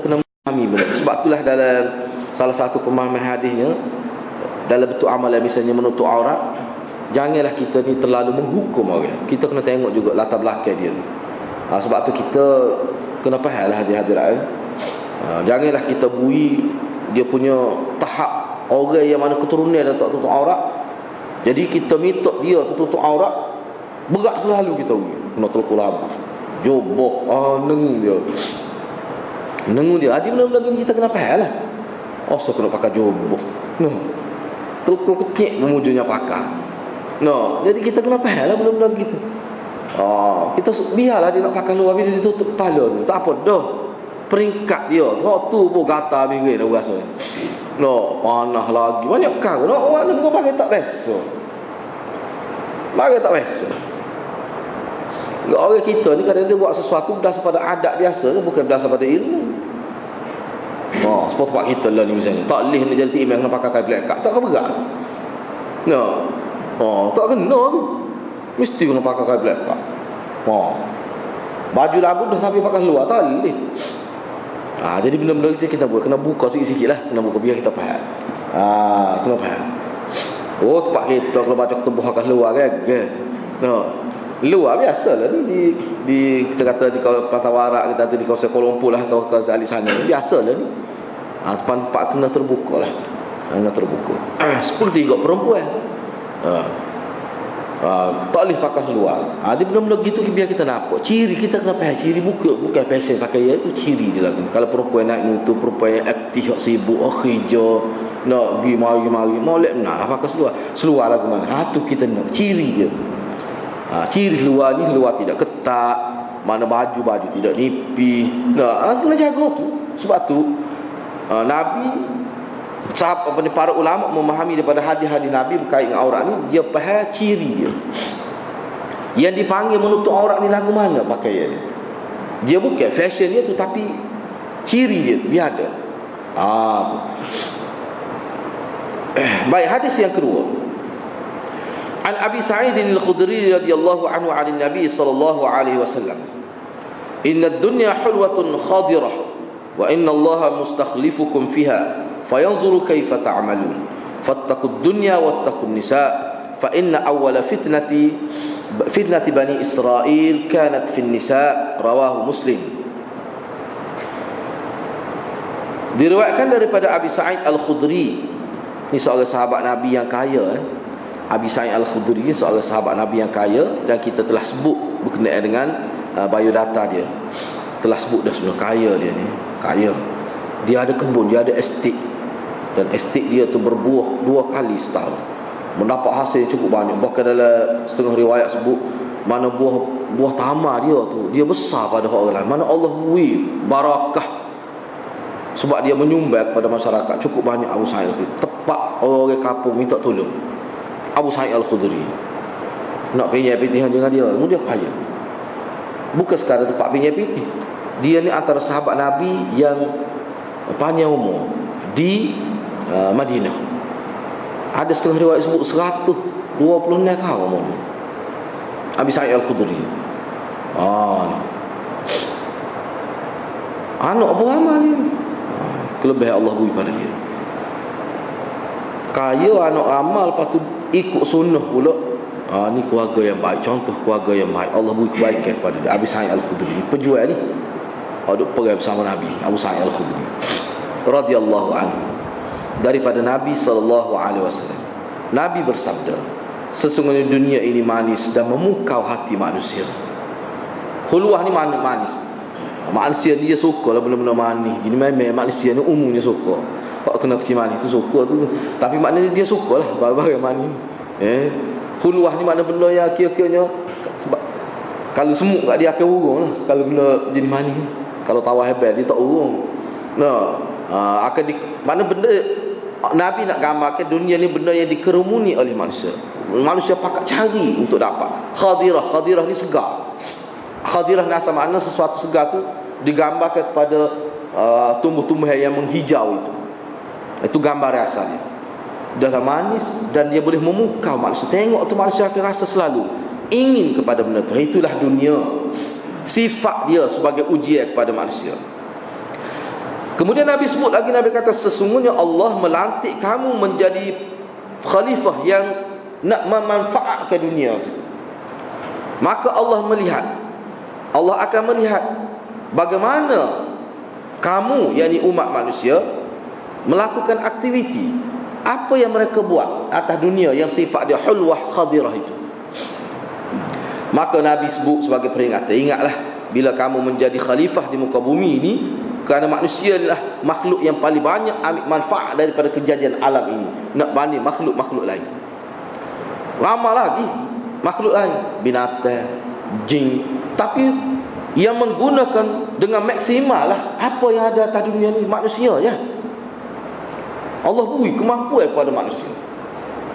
kena memahami benda. Sebab itulah dalam salah satu pemahaman hadisnya, dalam bentuk amalan misalnya menutup aurat, janganlah kita ni terlalu menghukum orang. Kita kena tengok juga latar belakang dia. Sebab tu kita kena faham lah hadirat. Janganlah kita bui dia punya tahap orang yang mana keturunan dia tak tutup aurat. Jadi kita minta dia tutup aurat, berat selalu kita bui. Kena telukul habis. Joboh, nengung dia. Nengung dia. Adik benda-benda kita kena faham lah. So kena pakai joboh. Telukul kecil memujuknya pakai. Jadi kita kena faham lah benda-benda gitu. Kita biarlah dia nak pakai luar, bila dia tutup kepala tu, tak apa dah. Peringkat dia tu pun gatal minggu dah rasa. Panah lagi. Banyak kau. Orang ni bukan pakai tak biasa. Pakai tak biasa. Orang kita ni kadang dia buat sesuatu berdasar pada adat biasa, bukan berdasar pada ilmu. Seperti tempat kita lah ni misalnya, tak boleh nak jadi imam nak pakai kain black card, tak kena berat. Tak kena tu. Mesti kena pakai kain black card. Baju labu dah tapi pakai luar, tak boleh. Jadi benda-benda kita buat, kena buka sikit-sikit lah. Kena buka biar kita faham. Kena faham. Tempat kita kalau baca ketubuh akan luar kan. Luar biasa lah ni di kita kata di Pantai Warak, kita kata di kawasan Kuala Lumpur lah, kawasan alik sana ni biasa lah ni. Tempat kena terbuka lah. Kena terbuka. Seperti juga perempuan. Tak boleh pakai seluar. Dia benda-benda gitu biar kita nampak. Ciri kita kena faham. Ciri bukan fashion pakai itu, ciri dia lah. Kalau perempuan nak itu, perempuan yang aktif, sibuk, kerja, nak pergi mari-mari, molek nak pakai seluar. Seluar lah ke mana? Tu kita nak ciri dia. Ciri seluar ni, seluar tidak ketat, mana baju tidak nipis. Kena jaga tu. Sebab tu Nabi, para ulama memahami daripada hadis-hadis Nabi berkait dengan aurat ni, dia faham ciri dia. Yang dipanggil menutup aurat ni lagu mana pakaian dia bukan fashion dia tu, tapi ciri dia tu biar ada. Baik, hadis yang kedua. An Abi Sa'id al-Khudri radhiyallahu anhu 'an Nabi sallallahu alaihi wasallam, "Inna ad-dunya hulwatun khadirah wa inna Allaha mustakhlifukum fiha fayanzuru kaifa ta'malun fattaqud dunya wattaqun nisa fa inna awwala fitnati bani Israil kanat fi nisa." Rawahu Muslim. Diriwayatkan daripada Abi Sa'id al-Khudri, ini seorang sahabat Nabi yang kaya. Abi Sa'id al-Khudri ni seorang sahabat Nabi yang kaya, dan kita telah sebut berkenaan dengan biodata dia. Telah sebut dah sebelum kaya dia ni. Kaya. Dia ada kebun, dia ada estate. Dan estate dia tu berbuah 2 kali setahun. Mendapat hasil yang cukup banyak. Bahkan dalam setengah riwayat sebut mana buah tamar dia tu, dia besar pada orang lain. Mana Allah beri barakah. Sebab dia menyumbang kepada masyarakat cukup banyak. Abu Sa'id al-Khudri tepat orang kampung minta tolong Abu Sa'id al-Khudri, nak pinjam-pinjam dengan dia, dia kaya. Bukan sekadar tempat pinjam-pinjam. Dia ni antara sahabat Nabi yang panjang umur di Madinah. Ada setengah riwayat sebut 126 tahun umur Abi Sa'id al-Khudri. Anak beramal dia. Kelebihan Allah beri pada dia. Kaya, anak amal, lepas tu ikut sunnah pula. Ni keluarga yang baik, contoh keluarga yang baik. Allah beri kebaikan kepada dia. Abi Sa'id al-Khudri, penjual ni duduk pergi bersama Nabi. Abu Sa'id al-Khudri radhiyallahu anhu, daripada Nabi sallallahu alaihi wasallam. Nabi bersabda, sesungguhnya dunia ini manis dan memukau hati manusia. Khulwah ni manis. Manusia dia suka lah benda-benda manis. Gini memang manusia ni umumnya suka. Kalau kena kecil manis tu suka tu. Tapi maknanya dia suka lah barang-barang manis. Khulwah ni makna benda yang kira-kiranya, sebab kalau semut kat dia akan urung lah kalau benda jenis manis. Kalau tawar hebat dia tak urung. Akan mana benda Nabi nak gambarkan dunia ni benda yang dikerumuni oleh manusia. Manusia pakat cari untuk dapat. Khadirah ni segar. Khadirah ni asal makna sesuatu segar tu digambarkan kepada tumbuh-tumbuhan yang menghijau itu. Itu gambar asalnya. Dia manis dan dia boleh memukau manusia. Tengok tu manusia akan rasa selalu ingin kepada benda tu. Itulah dunia. Sifat dia sebagai ujian kepada manusia. Kemudian Nabi sebut lagi, Nabi kata sesungguhnya Allah melantik kamu menjadi khalifah yang nak memanfaatkan dunia tu. Maka Allah akan melihat bagaimana kamu, yakni umat manusia, melakukan aktiviti apa yang mereka buat atas dunia yang sifat dia hulwah khadirah itu. Maka Nabi sebut sebagai peringatan, ingatlah bila kamu menjadi khalifah di muka bumi ini, kerana manusia adalah makhluk yang paling banyak ambil manfaat daripada kejadian alam ini, nak banding makhluk-makhluk lain. Ramai lagi makhluk lain, binatang, jin, tapi yang menggunakan dengan maksimal lah apa yang ada atas dunia ni manusia ya. Allah beri kemampuan kepada manusia,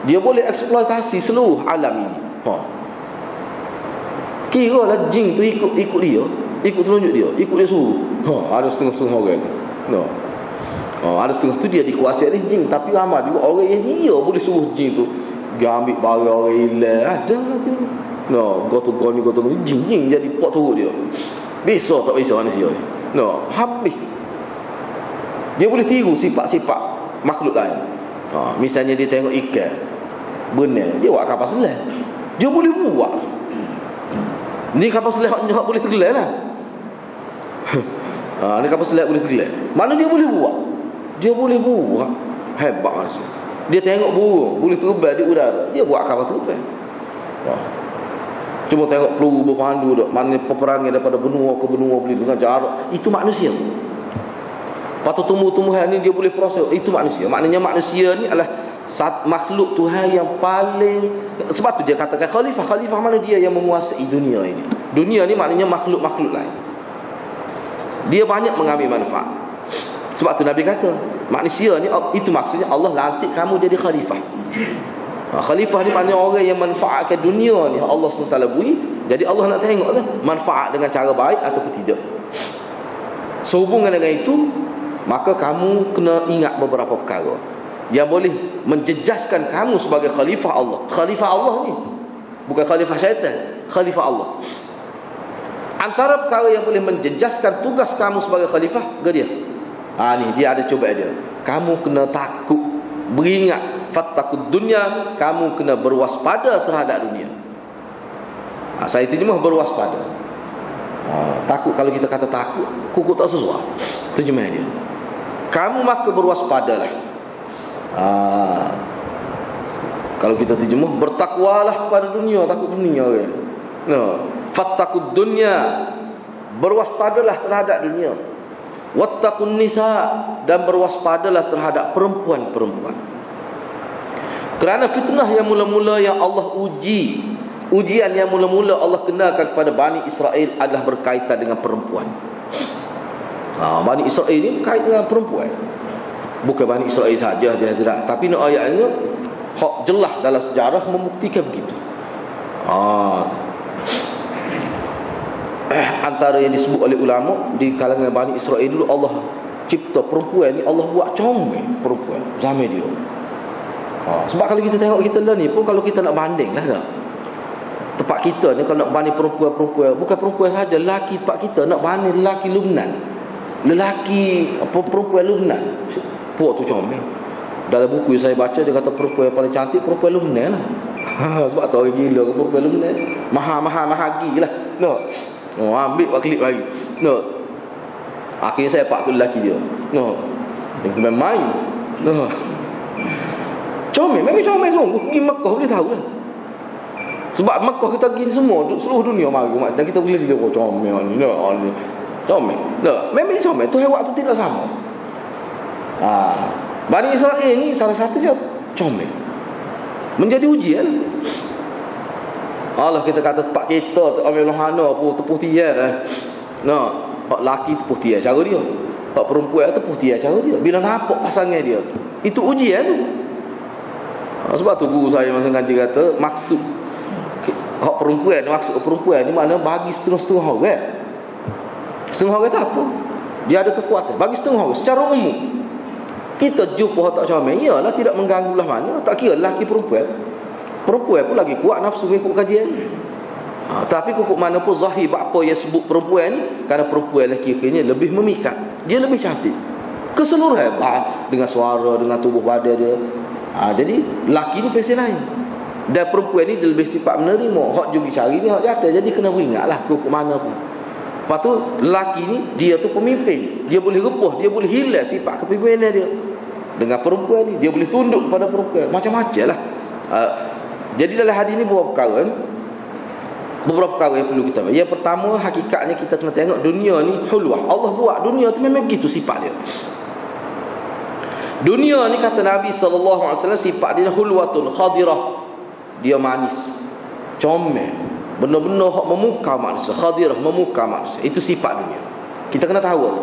dia boleh eksploitasi seluruh alam ini. Kira lah jin tu ikut dia, ikut tunjuk dia, ikut dia suruh. Ada setengah-setengah orang tu. Ada setengah tu dia dikuasai oleh jin, tapi ramai juga orang yang dia boleh suruh jin tu dia ambil barang orang hilang. Ada tu. Gotong jin jadi pot turut dia. Bisa tak bisa manusia ni. Habis. Dia boleh tiru sifat-sifat makhluk lain. Misalnya dia tengok ikan benar, dia buat kapal selam. Dia boleh buat. Ni kapal selam boleh tenggelam lah. Ni kapal selam boleh tenggelam. Mana dia boleh buat? Dia boleh buat. Hebat manusia. Dia tengok burung boleh terbang di udara, dia buat kapal terbang. Cuma tengok peluru berpandu dok, mana peperangan daripada benua ke benua boleh dengan jarak. Itu manusia. Patut tumbuh-tumbuhan ni dia boleh proses. Itu manusia. Maknanya manusia ni adalah makhluk Tuhan yang paling. Sebab tu dia katakan khalifah. Khalifah mana dia yang menguasai dunia ini. Dunia ni maknanya makhluk-makhluk lain. Dia banyak mengambil manfaat. Sebab tu Nabi kata manusia ni, itu maksudnya Allah lantik kamu jadi khalifah. Khalifah ni maknanya orang yang manfaatkan dunia ni Allah SWT beri. Jadi Allah nak tengok lah manfaat dengan cara baik ataupun tidak. Sehubungan dengan itu, maka kamu kena ingat beberapa perkara yang boleh menjejaskan kamu sebagai khalifah Allah. Khalifah Allah ni bukan khalifah syaitan, khalifah Allah. Antara perkara yang boleh menjejaskan tugas kamu sebagai khalifah ke dia. Ni dia ada cuba dia. Kamu kena takut, beringat, fattaqud dunya, kamu kena berwaspada terhadap dunia. Saya terjemah berwaspada. Takut, kalau kita kata takut, kuku tak sesuai terjemah dia. Kamu maka berwaspadalah. Kalau kita terjemah bertakwalah pada dunia, takut dunia kan. Fattaqud dunya, berwaspadalah terhadap dunia. Wattaqun nisa, dan berwaspadalah terhadap perempuan-perempuan. Kerana fitnah yang mula-mula yang Allah ujian yang mula-mula Allah kenalkan kepada Bani Israel adalah berkaitan dengan perempuan. Bani Israel ini berkaitan dengan perempuan. Bukan Bani Israel saja dia tidak, tapi ni ayatnya hak jelas dalam sejarah membuktikan begitu. Antara yang disebut oleh ulama di kalangan Bani Israel dulu, Allah cipta perempuan ni, Allah buat comel perempuan zaman dia. Sebab kalau kita tengok kita lah ni pun, kalau kita nak banding lah tak, tempat kita ni kalau nak banding perempuan, bukan perempuan saja, lelaki tempat kita nak banding lelaki Lubnan, lelaki perempuan Lubnan, puak tu comel. Dalam buku yang saya baca dia kata perempuan yang paling cantik perempuan Lubnan lah. Sebab tu orang gila ke perempuan Lubnan, mahal gila. Ambil buat klip lagi. Akhirnya saya pak tu lelaki dia. Dia main. Comel, memang comel semua. Pergi Mekah boleh tahu kan. Sebab Mekah kita pergi semua, seluruh dunia mari dan kita boleh dia comel ni. Comel. Memang comel. Tu hewan tu tidak sama. Bani Israel ni salah satu je comel. Menjadi ujian. Allah kita kata tempat kita tu ambil lohana pun tepuh tiar. Hak laki tu putih cara dia. Hak perempuan tu putih cara dia. Bila nampak pasangan dia, itu ujian tu. Sebab tu guru saya masa ngaji kata, maksud hak perempuan, maksud perempuan ni makna bagi setengah-setengah orang. Setengah orang tak apa. Dia ada kekuatan. Bagi setengah orang secara umum. Kita jumpa hak tak comel, iyalah tidak mengganggu lah mana. Tak kira lelaki perempuan. Perempuan pun lagi kuat nafsu mengikut kajian. Tapi kukuk mana pun zahir apa yang sebut perempuan ni, kerana perempuan lelaki-lelaki lebih memikat. Dia lebih cantik. Keseluruhan dengan suara, dengan tubuh badan dia. Jadi lelaki ni versi lain. Dan perempuan ni dia lebih sifat menerima. Hak juga cari ni hak jatuh. Jadi kena beringatlah kukuk mana pun. Lepas tu lelaki ni dia tu pemimpin. Dia boleh repuh, dia boleh hilang sifat kepimpinan dia. Dengan perempuan ni dia boleh tunduk kepada perempuan. Macam-macam lah. Jadi dalam hadis ni beberapa perkara yang perlu kita. Yang pertama, hakikatnya kita kena tengok dunia ni hulwah. Allah buat dunia tu memang gitu sifat dia. Dunia ni kata Nabi SAW, sifat dia hulwatun khadirah. Dia manis, comel, benar-benar memukau manusia. Khadirah, memukau manusia. Itu sifat dunia. Kita kena tahu tu.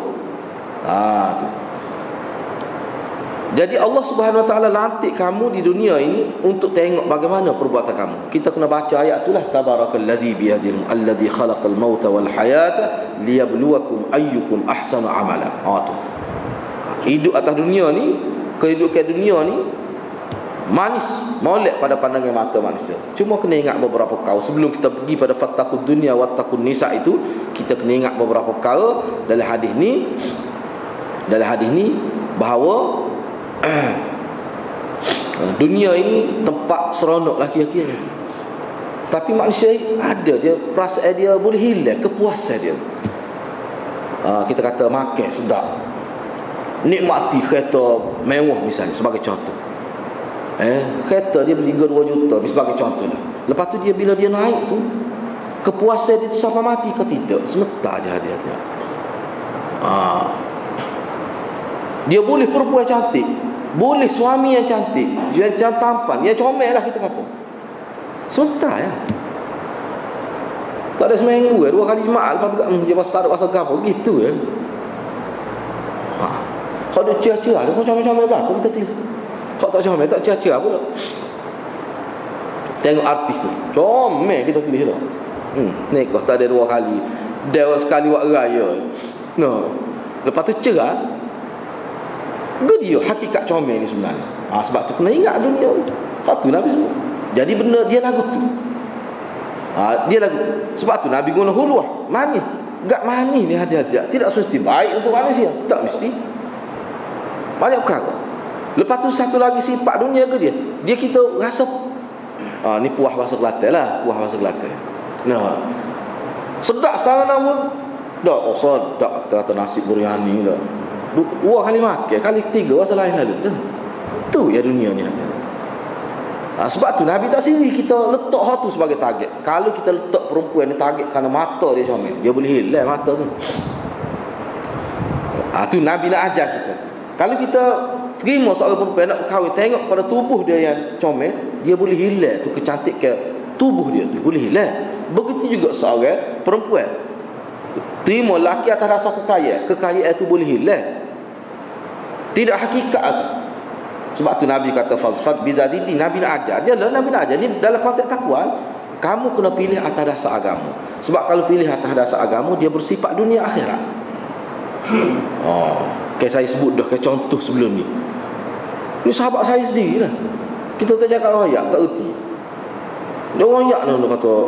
Jadi Allah Subhanahu Wa Taala lantik kamu di dunia ini untuk tengok bagaimana perbuatan kamu. Kita kena baca ayat itulah, tabarakalladzi biyadihi alladzi khalaqal mauta wal hayata liyabluwakum ayyukum ahsanu amala. Tu. Hidup atas dunia ni, kehidupan dunia ni manis, molek pada pandangan mata manusia. Cuma kena ingat beberapa perkara sebelum kita pergi pada fattaqud dunya wattaqun nisa itu. Kita kena ingat beberapa perkara dalam hadis ni. Dalam hadis ni bahawa dunia ini tempat seronok laki-laki. Tapi manusia ada dia perasaan dia boleh hilang, kepuasan dia. Kita kata makan sedap, nikmati kereta mewah misalnya sebagai contoh. Kereta dia beli 2 juta sebagai contoh. Lepas tu dia bila dia naik tu, kepuasan dia tu sampai mati ke tidak? Sementara je dia. Dia boleh perempuan cantik, boleh suami yang cantik, yang tampan, yang comel lah kita kata. Sementara ya. Tak ada seminggu 2 kali jemaah. Lepas tu dia pasal apa gitu ya. Kalau dia cia-cia, dia macam-macam belakang kita tengok. Kalau tak comel, tak cia-cia pula. Tengok artis tu, comel kita tulis tu. Nikah tak ada 2 kali. Dia sekali buat raya. Lepas tu cerah. Dia hakikat comel ni sebenarnya. Sebab tu kena ingat dunia. Lepas tu Nabi sebut. Jadi benar dia lagu tu. Dia lagu tu. Sebab tu Nabi guna hulwah, manis. Gak manis ni hati-hati. Tidak mesti baik untuk manusia. Tak mesti. Banyak perkara. Lepas tu satu lagi sifat dunia ke dia. Dia kita rasa ni puas bahasa Kelantan lah. Puas bahasa Kelantan. Sedap sekarang namun. Sedap kita kata nasi biryani dah. 2 kali makan, kali 3 rasa lain ada. Tu ya dunia ni ada. Sebab tu Nabi tak sini kita letak hal tu sebagai target. Kalau kita letak perempuan ni target kerana mata dia comel, dia boleh hilang mata tu. Tu Nabi nak ajar kita. Kalau kita terima seorang perempuan nak berkahwin, tengok pada tubuh dia yang comel, dia boleh hilang tu kecantikan tubuh dia tu, boleh hilang. Begitu juga seorang perempuan. Terima lelaki atas dasar kekayaan itu boleh hilang. Tidak hakikat. Sebab tu Nabi kata falsafat bidadidi. Nabi nak ajar. Dia lah Nabi nak ajar. Ni dalam konteks takwa, kamu kena pilih atas dasar agama. Sebab kalau pilih atas dasar agama, dia bersifat dunia akhirat. Kayak saya sebut dah, kayak contoh sebelum ni. Ni sahabat saya sendiri lah. Kita tak cakap royak, tak erti. Dia royak lah.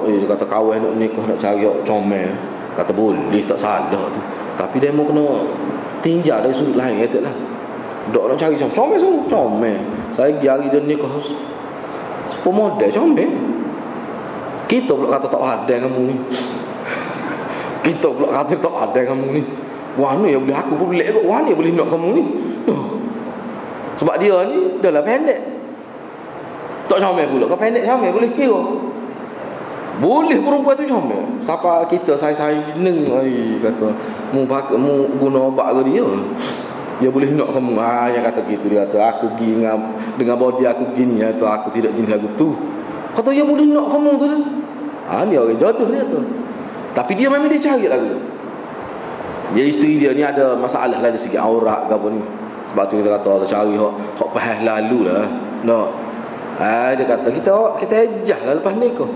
Dia kata kawan nak nikah, nak cari comel. Kata boleh, tak salah tu. Tapi dia mau kena tinjau dari sudut lain, kata lah. Dok nak cari comel semua, comel. Saya pergi hari dia nikah pemodel comel. Kita pula kata tak ada kamu ni. Kita pula kata tak ada kamu ni. Warna yang boleh aku pun pelik kot. Warna yang boleh nak kamu ni. Sebab dia ni dah lah pendek. Tak comel pula. Kalau pendek comel boleh kira. Boleh perempuan tu comel. Siapa kita saya neng kata mu guna obat ke dia. Dia boleh nak kamu. Yang kata gitu, dia kata aku pergi dengan body aku begini, atau aku tidak jenis lagu tu. Kata dia boleh nak kamu tu. Dia orang jodoh dia tu. Tapi dia memang dia cari lagu. Jadi isteri dia ni ada masalah lah dari segi aurat ke apa ni. Sebab tu kita kata Allah cari hok faham lalu lah. No. Dia kata kita ejah lah lepas nikah.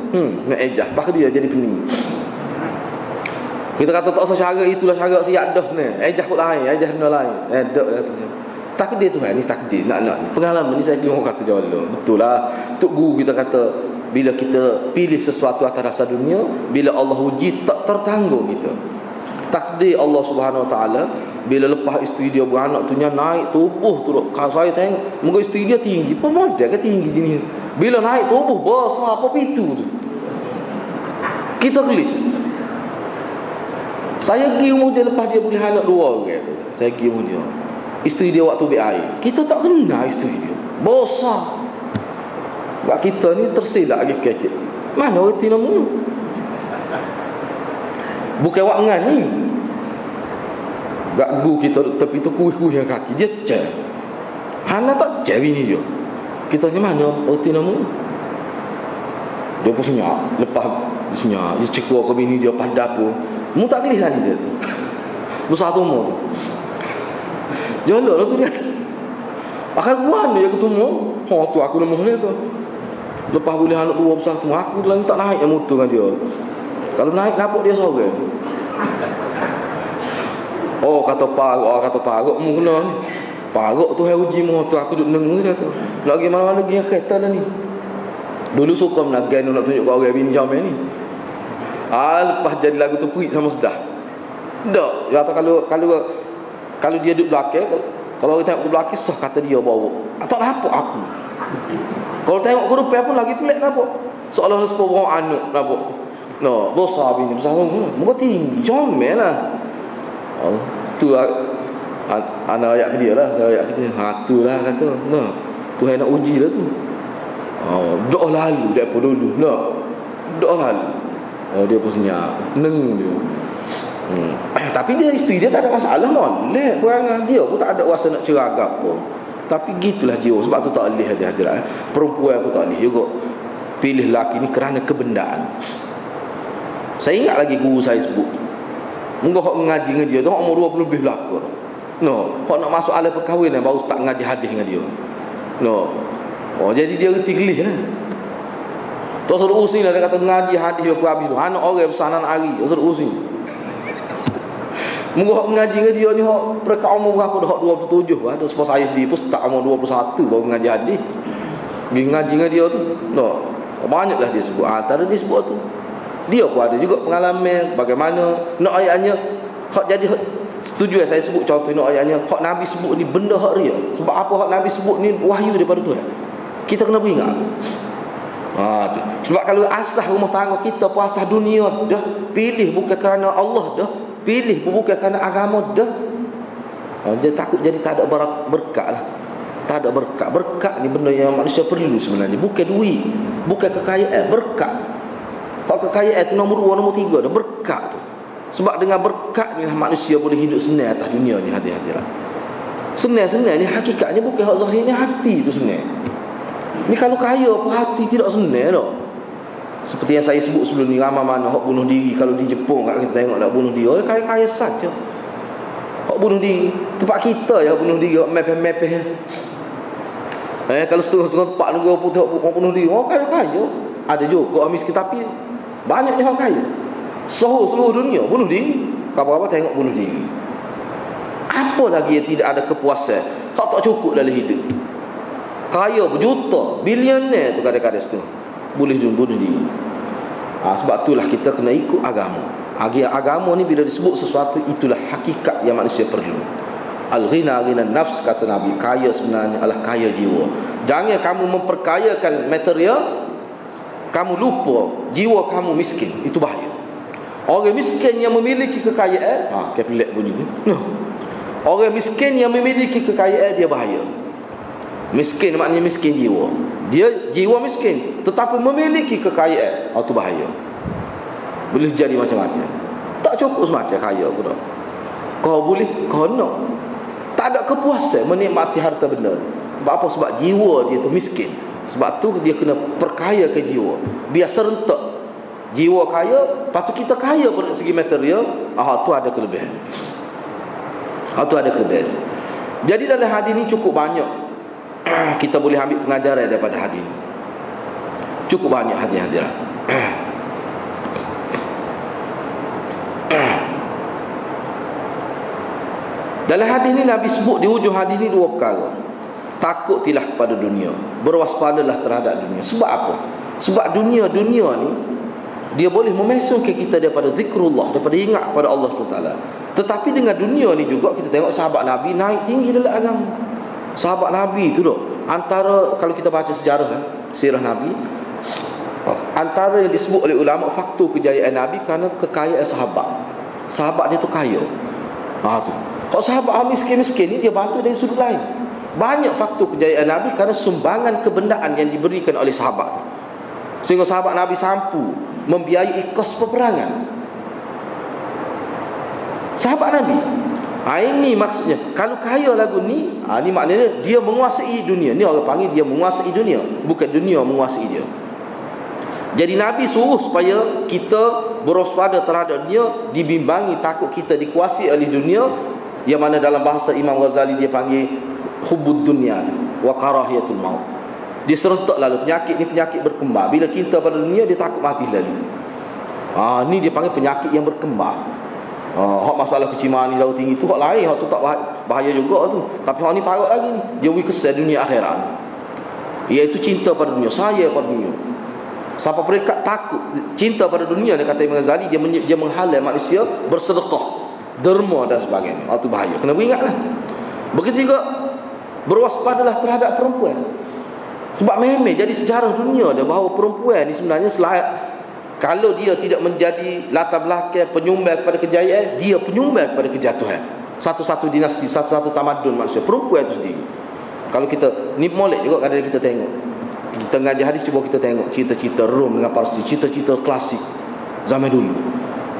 Nak ejah. Lepas dia jadi pening. Kita kata tak usah cara itulah cara siap dah ni. Ejah pun lain, ejah benda lain. Dak katanya. Takdir Tuhan ni takdir. Nak pengalaman ni saya orang kata jawab. Betul lah. Tok guru kita kata bila kita pilih sesuatu atas dasar dunia, bila Allah uji tak tertanggung kita. Takdir Allah Subhanahu Wa Taala bila lepas isteri dia beranak tu naik tubuh tu. Kalau saya tengok muka isteri dia tinggi, pemodel ke tinggi jenis. Bila naik tubuh besar apa pintu tu. Kita klik. Saya pergi rumah dia lepas dia boleh anak 2 kata. Saya pergi rumah dia. Isteri dia waktu ambil air. Kita tak kenal isteri dia. Besar. Sebab kita ni tersilap lagi kecil. Mana reti nama? Bukan wak ngan ni. Gak gu kita tepi tu kuih-kuih yang kaki. Dia cek. Hana tak cek bini dia. Kita ni mana reti nama? Dia pun senyap. Lepas senyap. Dia cekua ke bini dia pada dapur. Mu tak kelih lah dia. Besar tu umur tu. Jolok lah tu dia. Akan kuat dia ketemu. Tu aku lemah dia tu. Lepas boleh anak 2 besar tu. Aku lagi tak naik yang motor dengan dia. Kalau naik nampak dia sorang. Kata paruk mu kena ni. Paruk tu hai uji motor aku duduk nengu dia tu. Lagi mana-mana pergi kereta dah ni. Dulu suka menagan nak tunjuk kat orang bini jamai ni. Lepas jadi lagu tu puik sama sudah. Tak. Kata kalau dia duduk belakang, kalau orang tengok ke belakang sah kata dia bawa. Tak nampak aku. Kalau tengok ke depan pun lagi pelik nampak. Seolah-olah sepuluh orang anak nampak. No, besar bini besar tu. Muka tinggi, comel lah. Tu lah anak ayat ke dia lah. Ayat ke dia. Tu lah kata. No. Tuhan nak uji lah tu. Doa lalu daripada dulu. No. Doa lalu. Dia pun senyap. Neng dia. Tapi dia isteri dia tak ada masalah molek perangai dia pun tak ada rasa nak ceragap pun. Tapi gitulah jiwa. Sebab tu tak boleh hadirat. Perempuan pun tak boleh juga pilih lelaki ni kerana kebendaan. Saya ingat lagi guru saya sebut. Mungkin hok mengaji dengan dia tu hok umur 20 lebih belaka. No, hok nak masuk alam perkahwinan baru start ngaji hadis dengan dia. No. Jadi dia reti gelih lah. Tak suruh usin lah. Dia kata ngaji hadis dia habis tu. Anak orang besar anak hari. Tak suruh usin. Mungkin mengaji dengan dia ni mereka umur berapa dah 27. Ada sebab saya sendiri pun start umur 21 baru mengaji hadis. Pergi ngaji dengan dia tu. No. Banyaklah dia sebut. Antara dia sebut tu. Dia pun ada juga pengalaman bagaimana nak ayatnya hak jadi setuju saya sebut contoh nak ayatnya hak Nabi sebut ni benda hak real. Sebab apa hak Nabi sebut ni wahyu daripada Tuhan. Kita kena beringat. Sebab kalau asah rumah tangga kita pun asah dunia dah, pilih bukan kerana Allah dah, pilih bukan kerana agama dah. Dia takut jadi tak ada berkat lah. Tak ada berkat. Berkat ni benda yang manusia perlu sebenarnya. Bukan duit, bukan kekayaan, berkat. Kalau kekayaan itu nombor 2, nombor 3 dah, berkat tu. Sebab dengan berkat ni manusia boleh hidup senang atas dunia ni hadirat. Senang-senang ni hakikatnya bukan hak zahir ni, hati tu senang. Ni kalau kaya pun hati tidak senang dah. Seperti yang saya sebut sebelum ni, ramai mana hak bunuh diri. Kalau di Jepun kat kita tengok nak bunuh diri, orang kaya-kaya saja. Hak bunuh diri tempat kita je hak bunuh diri, hak mepeh-mepeh. Kalau setengah-setengah tempat negara putih hak bunuh diri, orang kaya-kaya. Ada juga orang miskin tapi banyaknya orang kaya. Seluruh dunia bunuh diri. Apa-apa tengok bunuh diri. Apa lagi yang tidak ada kepuasan? Tak cukup dalam hidup. Kaya berjuta, bilioner tu kadang-kadang setengah boleh bunuh diri. Sebab itulah kita kena ikut agama. Agama ni bila disebut sesuatu, itulah hakikat yang manusia perlu. Al-ghina ghinan nafs, kata Nabi. Kaya sebenarnya adalah kaya jiwa. Jangan kamu memperkayakan material, kamu lupa jiwa kamu miskin. Itu bahaya. Orang miskin yang memiliki kekayaan, pelik bunyi ni. Orang miskin yang memiliki kekayaan, dia bahaya. Miskin maknanya miskin jiwa. Dia jiwa miskin tetapi memiliki kekayaan, itu bahaya. Boleh jadi macam-macam. Tak cukup semacam kaya pun dah. Kau boleh, kau nak. Tak ada kepuasan menikmati harta benda. Sebab apa? Sebab jiwa dia tu miskin. Sebab tu dia kena perkaya ke jiwa. Biar serentak. Jiwa kaya, lepas tu kita kaya pada segi material, tu ada kelebihan. Itu ada kelebihan. Jadi dalam hadis ini cukup banyak kita boleh ambil pengajaran daripada hadis ini. Cukup banyak hadis-hadirat. Dalam hadis ini Nabi sebut di hujung hadis ini dua perkara. Takutilah kepada dunia, berwaspadalah terhadap dunia. Sebab apa? Sebab dunia ni dia boleh memesongkan kita daripada zikrullah, daripada ingat kepada Allah SWT. Tetapi dengan dunia ni juga kita tengok sahabat Nabi naik tinggi dalam agama. Sahabat Nabi tu antara, kalau kita baca sejarah sirah Nabi, antara yang disebut oleh ulama faktor kejayaan Nabi kerana kekayaan sahabat. Sahabat dia tu kaya. Tu. Kalau sahabat miskin-miskin ni dia bantu dari sudut lain. Banyak faktor kejayaan Nabi kerana sumbangan kebendaan yang diberikan oleh sahabat. Sehingga sahabat Nabi mampu membiayai kos peperangan. Sahabat Nabi. Ini maksudnya. Kalau kaya lagu ni, ni maknanya dia menguasai dunia. Ni orang panggil dia menguasai dunia, bukan dunia menguasai dia. Jadi Nabi suruh supaya kita berwaspada terhadap dunia, dibimbangi takut kita dikuasai oleh dunia, yang mana dalam bahasa Imam Ghazali dia panggil hubbud dunya wa karahiyatul maut. Dia serentak lalu penyakit ni penyakit berkembang. Bila cinta pada dunia dia takut mati lalu. Ni dia panggil penyakit yang berkembang. Hak masalah kecimaan ni lalu tinggi tu hak lain, hak tu tak bahaya juga tu. Tapi hak ni parut lagi ni. Dia kesal dunia akhirat. Iaitu cinta pada dunia, saya pada dunia. Sampai mereka takut cinta pada dunia, dia kata Imam Ghazali, dia menghalang manusia bersedekah, derma dan sebagainya. Itu bahaya. Kena beringatlah. Begitu juga berwaspadalah terhadap perempuan. Sebab memang jadi sejarah dunia dia bahawa perempuan ni sebenarnya kalau dia tidak menjadi latar belakang penyumbang kepada kejayaan, dia penyumbang kepada kejatuhan. Satu-satu dinasti, satu-satu tamadun manusia, perempuan itu sendiri. Kalau kita ni molek juga kadang kita tengok, kita ngaji hadis, cuba kita tengok cerita-cerita Rom dengan Parsi, cerita-cerita klasik zaman dulu.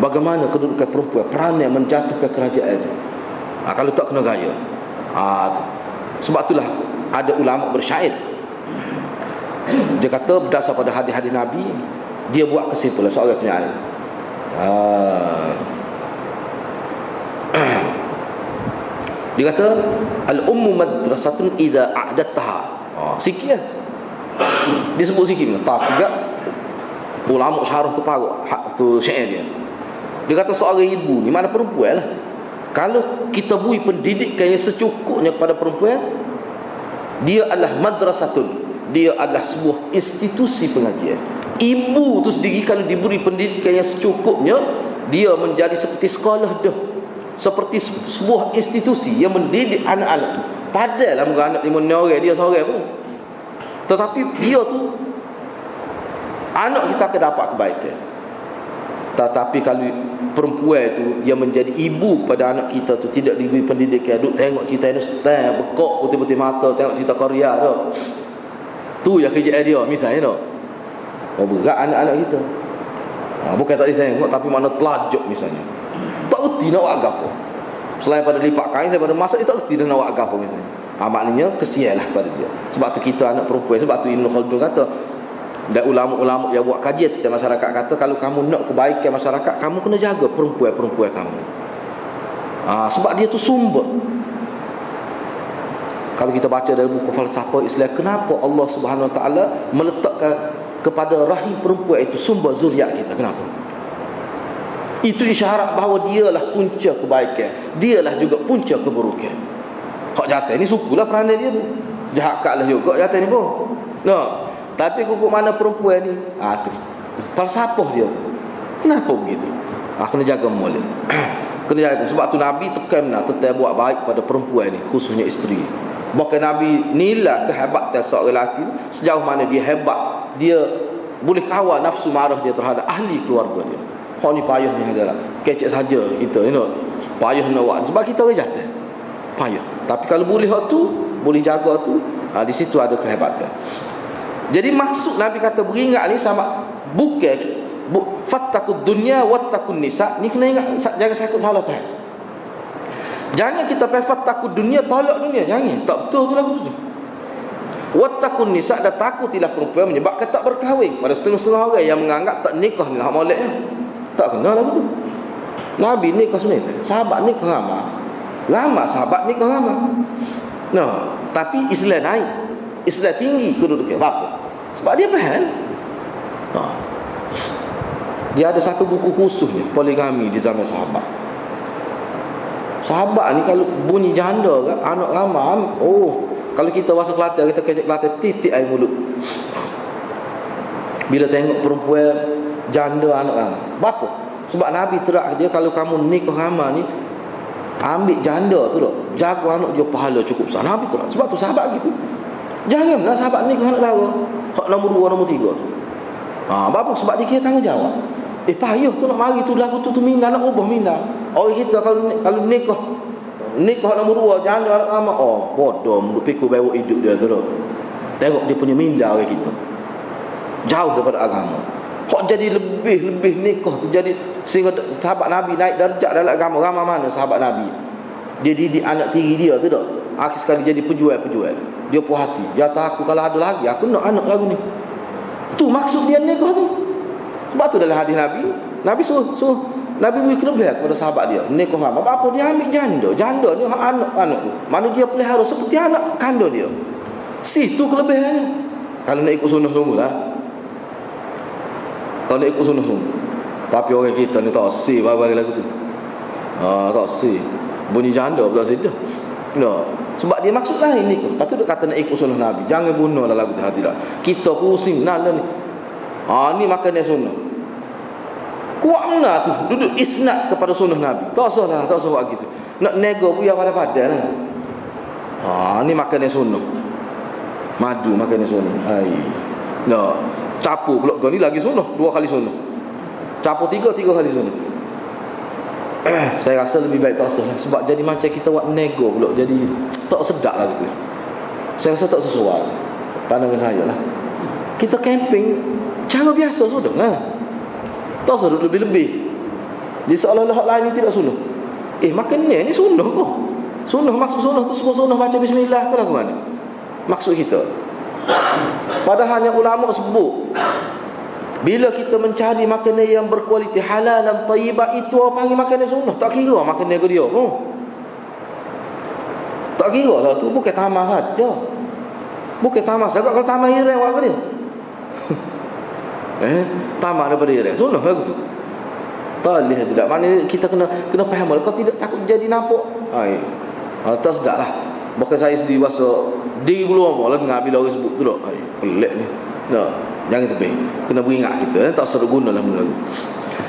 Bagaimana kedudukan perempuan, peranan menjatuhkan kerajaan. Kalau tak kena gaya. Sebab itulah ada ulama bersyair. Dia kata berdasar pada hadis-hadis Nabi, dia buat kesimpulan seorang penyair. Dia kata al-ummu madrasatun idza a'dadtaha. Sikit lah. Dia sebut sikit tak juga ulama syarah tu parut hak tu syair dia. Dia kata seorang ibu ni, mana perempuan lah, kalau kita beri pendidikan yang secukupnya kepada perempuan, dia adalah madrasatun, dia adalah sebuah institusi pengajian. Ibu tu sendiri kalau diberi pendidikan yang secukupnya, dia menjadi seperti sekolah dah, seperti sebuah institusi yang mendidik anak-anak. Padahal muka anak 5 orang dia seorang pun, tetapi dia tu anak kita akan dapat kebaikan. Tetapi kalau perempuan itu yang menjadi ibu kepada anak kita tu tidak diberi pendidikan, duk tengok cerita ini stand bekok putih-putih mata, tengok cerita Korea tu, tu yang kerja dia misalnya tu, berat anak-anak kita. Bukan tak ditengok, tapi mana telajuk misalnya, tak erti nak buat apa. Selain pada lipat kain, daripada masak, dia tak erti dia nak buat apa misalnya. Maknanya kesianlah pada dia. Sebab tu kita anak perempuan, sebab tu Ibn Khaldun kata, dan ulama-ulama yang buat kajian tentang masyarakat kata, kalau kamu nak kebaikan masyarakat, kamu kena jaga perempuan-perempuan kamu. Sebab dia tu sumber. Kalau kita baca dari buku falsafah Islam, kenapa Allah Subhanahu Wa Taala meletakkan kepada rahim perempuan itu sumber zuriat kita? Kenapa? Itu isyarat bahawa dialah punca kebaikan, dialah juga punca keburukan. Hak jatuh ni sukulah peranan dia tu. Jahatkanlah juga jatuh ni pun. No. Tapi kukuk mana perempuan ni? Tu falsafah dia. Kenapa begitu? Kena jaga mulut. Kena jaga. Sebab tu Nabi tekan tetap buat baik pada perempuan ni, khususnya isteri. Bahkan Nabi nilai kehebatan seorang lelaki sejauh mana dia hebat, dia boleh kawal nafsu marah dia terhadap ahli keluarga dia. Hak ni payah ni adalah kecek saja kita, you know. Payah nak buat sebab kita orang jatuh. Payah. Tapi kalau boleh hak tu, boleh jaga tu, di situ ada kehebatan. Jadi maksud Nabi kata beringat ni sama, bukan fattakud dunya wattakun nisa. Ni kena ingat, jangan sakut salah faham. Jangan kita fattakud dunya tolak dunia, jangan. Tak betul tu lagu tu. Wattakun nisa, dan takutilah perempuan menyebabkan tak berkahwin. Pada setengah-setengah orang yang menganggap tak nikah ni hak moleknya. Tak kena lagu tu. Nabi nikah sebenarnya, sahabat nikah ramai. Lama sahabat nikah lama. Tapi Islam naik, Islam tinggi kedudukannya. Apa? Sebab dia faham. Dia ada satu buku khusus ni, poligami di zaman sahabat. Sahabat ni kalau bunyi janda kan, anak lama, kalau kita bahasa Kelantan, kita kecek Kelantan, titik air mulut. Bila tengok perempuan janda anak lama. Apa? Sebab Nabi terak dia, kalau kamu nikah lama ni, ambil janda tu tak, jaga anak dia, pahala cukup besar. Nabi terak. Sebab tu sahabat gitu. Janganlah sahabat nikah anak dara, hak nombor 2, nombor 3. Apa? Sebab dia kira tanggungjawab. Payah tu nak mari tu lagu tu minda, nak ubah minda. Orang kita kalau nikah nombor 2 janda anak lama, bodoh, duk fikir bawa hidup dia tu. Tengok dia punya minda orang kita. Jauh daripada agama. Kok jadi lebih nikah tu jadi sehingga sahabat Nabi naik darjat dalam agama. Ramai mana sahabat Nabi? Dia didik anak tiri dia tu tak? Akhir sekali jadi penjual. Dia puas hati. Dia kata aku kalau ada lagi aku nak anak lagu ni. Tu maksud dia nikah tu. Sebab tu dalam hadis Nabi suruh Nabi beri kelebihan kepada sahabat dia. Nikah lama. Apa dia ambil janda? Janda ni anak tu. Mana dia pelihara seperti anak kandung dia. Situ kelebihannya. Kalau nak ikut sunnah sungguh lah. Kalau nak ikut sunnah sungguh. Tapi orang kita ni tak si bagi lagu tu. Tak si. Bunyi janda pula sedih. Sebab dia maksud lain ni. Lepas tu dia kata nak ikut sunnah Nabi. Jangan bunuh lah lagu tu. Tidak. Kita pusing nak lah ni. Ni makan dia sunnah. Kuat mana tu duduk isnad kepada sunnah Nabi. Tak usah buat gitu. Nak nego buya pada lah. Ni makan dia sunnah. Madu makan dia sunnah. Capu pula kau ni lagi sunnah, 2 kali sunnah. Capu 3 kali sunnah. Saya rasa lebih baik tak usah lah. Sebab jadi macam kita buat nego pula, jadi tak sedap lah gitu. Saya rasa tak sesuai pandangan saya lah. Kita camping cara biasa sudah lah. Tak usah lebih-lebih. Jadi seolah-olah hak lain ni tidak sunnah. Makan ni sunnah kok. Sunnah maksud sunnah tu semua sunnah baca bismillah ke lagu mana? Maksud kita. Padahal yang ulama sebut, bila kita mencari makanan yang berkualiti halal dan thayyibah, itu orang panggil makanan sunnah. Tak kira makanan ke dia. Tak kira lah tu, bukan tamah saja. Bukan tamah saja. Kalau tamah hirai awak ke dia? Tamak daripada dia sunnah lagu tu. Tak lihat tidak. Maknanya kita kena faham. Kalau tidak takut jadi nampak. Tak sedap lah. Bukan saya sendiri bahasa diri belum lah dengar bila orang sebut tu tak. Pelik ni. Jangan tepi. Kena beringat kita. Tak seru guna lah lagu.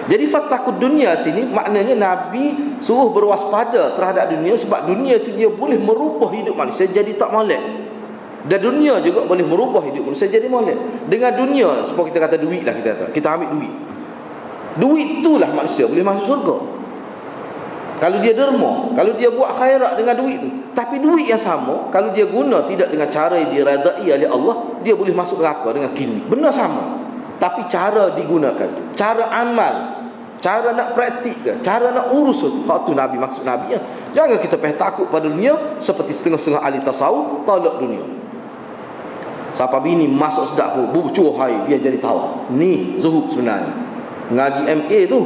Jadi fatakut dunia sini maknanya Nabi suruh berwaspada terhadap dunia. Sebab dunia tu dia boleh merubah hidup manusia jadi tak molek. Dan dunia juga boleh merubah hidup manusia jadi molek. Dengan dunia, sebab kita kata duit lah, kita ambil duit. Duit itulah manusia boleh masuk surga. Kalau dia derma, kalau dia buat khairat dengan duit tu. Tapi duit yang sama, kalau dia guna tidak dengan cara yang diredai oleh Allah, dia boleh masuk neraka dengan kini. Benar sama. Tapi cara digunakan, cara amal, cara nak praktik, cara nak urus tu. Hak tu Nabi maksud Nabi ya. Jangan kita takut pada dunia seperti setengah-setengah ahli tasawuf tolak dunia. Siapa bini masuk sedap pun bucuh hai dia jadi tahu. Ni zuhud sebenarnya. Ngaji MA tu.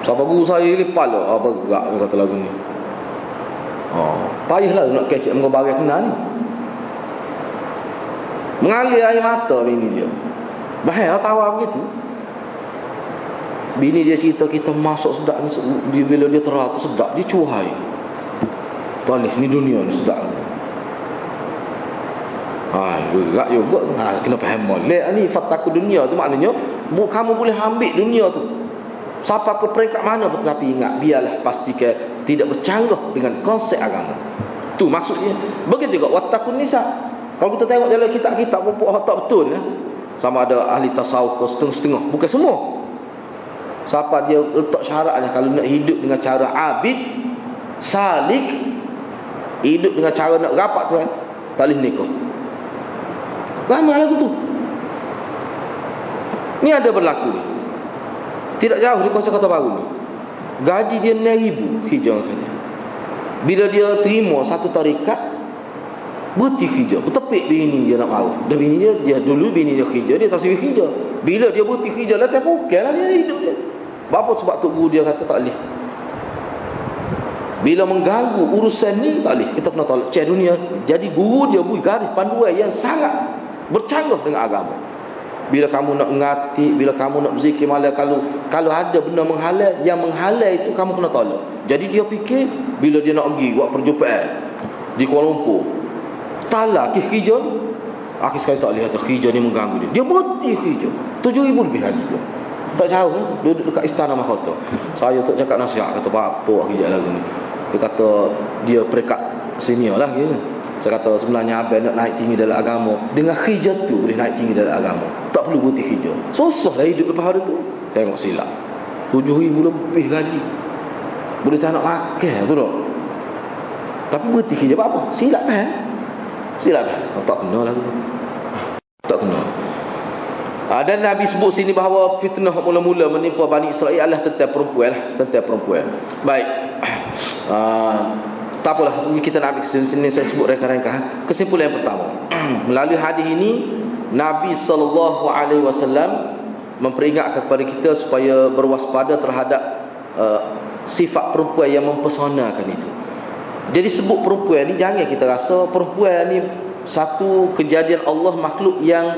Siapa guru saya ni pala bergerak dia kata lagu ni. Payahlah nak kecek dengan barang kena ni. Mengalir air mata bini dia. Bahaya tahu begitu. Bini dia cerita kita masuk sedap ni, bila dia terang tu sedap, dia cuhai. Tuan ni dunia ni sedap. Berat juga. Kena faham molek ni fataku dunia tu maknanya kamu boleh ambil dunia tu. Siapa ke peringkat mana pun, tapi ingat biarlah pastikan tidak bercanggah dengan konsep agama. Tu maksudnya. Begitu juga wattaqun nisa. Kalau kita tengok dalam kitab-kitab pupuk tak betul ya. Sama ada ahli tasawuf ke setengah-setengah, bukan semua. Siapa dia letak syaratnya kalau nak hidup dengan cara abid, salik, hidup dengan cara nak rapat Tuhan, tak boleh nikah. Ramai lagu tu. Ni ada berlaku ni. Tidak jauh di Kuala Kota Baru ni. Gaji dia 9,000 hijau katanya. Bila dia terima satu tarikat, berhenti hijau, bertepik bini dia nak marah. Dan bini dia dulu bini dia hijau, dia tak sibuk hijau. Bila dia berhenti hijau lah, tak pukul lah dia hidup dia. Bapa sebab tu guru dia kata tak boleh. Bila mengganggu urusan ni, tak boleh, kita kena tolak. Cik dunia. Jadi guru dia bui garis panduan yang sangat bercanggah dengan agama. Bila kamu nak ngati, bila kamu nak berzikir malam, kalau ada benda menghalal, yang menghalal itu kamu kena tolak. Jadi dia fikir bila dia nak pergi buat perjumpaan di Kuala Lumpur, talak hijau, akhir sekali tak lihat hijau ni mengganggu dia. Dia mati hijau. 7,000 lebih haji dia. Tak jauh kan? Duduk dekat istana mahkota. Saya tak cakap nasihat, kata apa hijau lagu ni. Dia kata dia peringkat senior lah gitu. Saya kata sebenarnya abang nak naik tinggi dalam agama, dengan hijau tu boleh naik tinggi dalam agama. Tak perlu putih hijau. Susahlah hidup lepas hari tu. Tengok silap 7,000 lebih gaji. Boleh tak nak makan tu tak. Tapi putih hijau apa? Silap kan? Silap kan? Tak kena lah tu. Tak kena. Dan Nabi sebut sini bahawa fitnah mula-mula menimpa Bani Israel adalah tentang perempuan lah. Tentang perempuan. Baik. Tak apalah, kita nak ambil sini saya sebut reka-reka. Kesimpulan yang pertama, melalui hadis ini Nabi SAW memperingatkan kepada kita supaya berwaspada terhadap sifat perempuan yang mempesonakan itu. Jadi sebut perempuan ni, jangan kita rasa perempuan ni satu kejadian Allah makhluk yang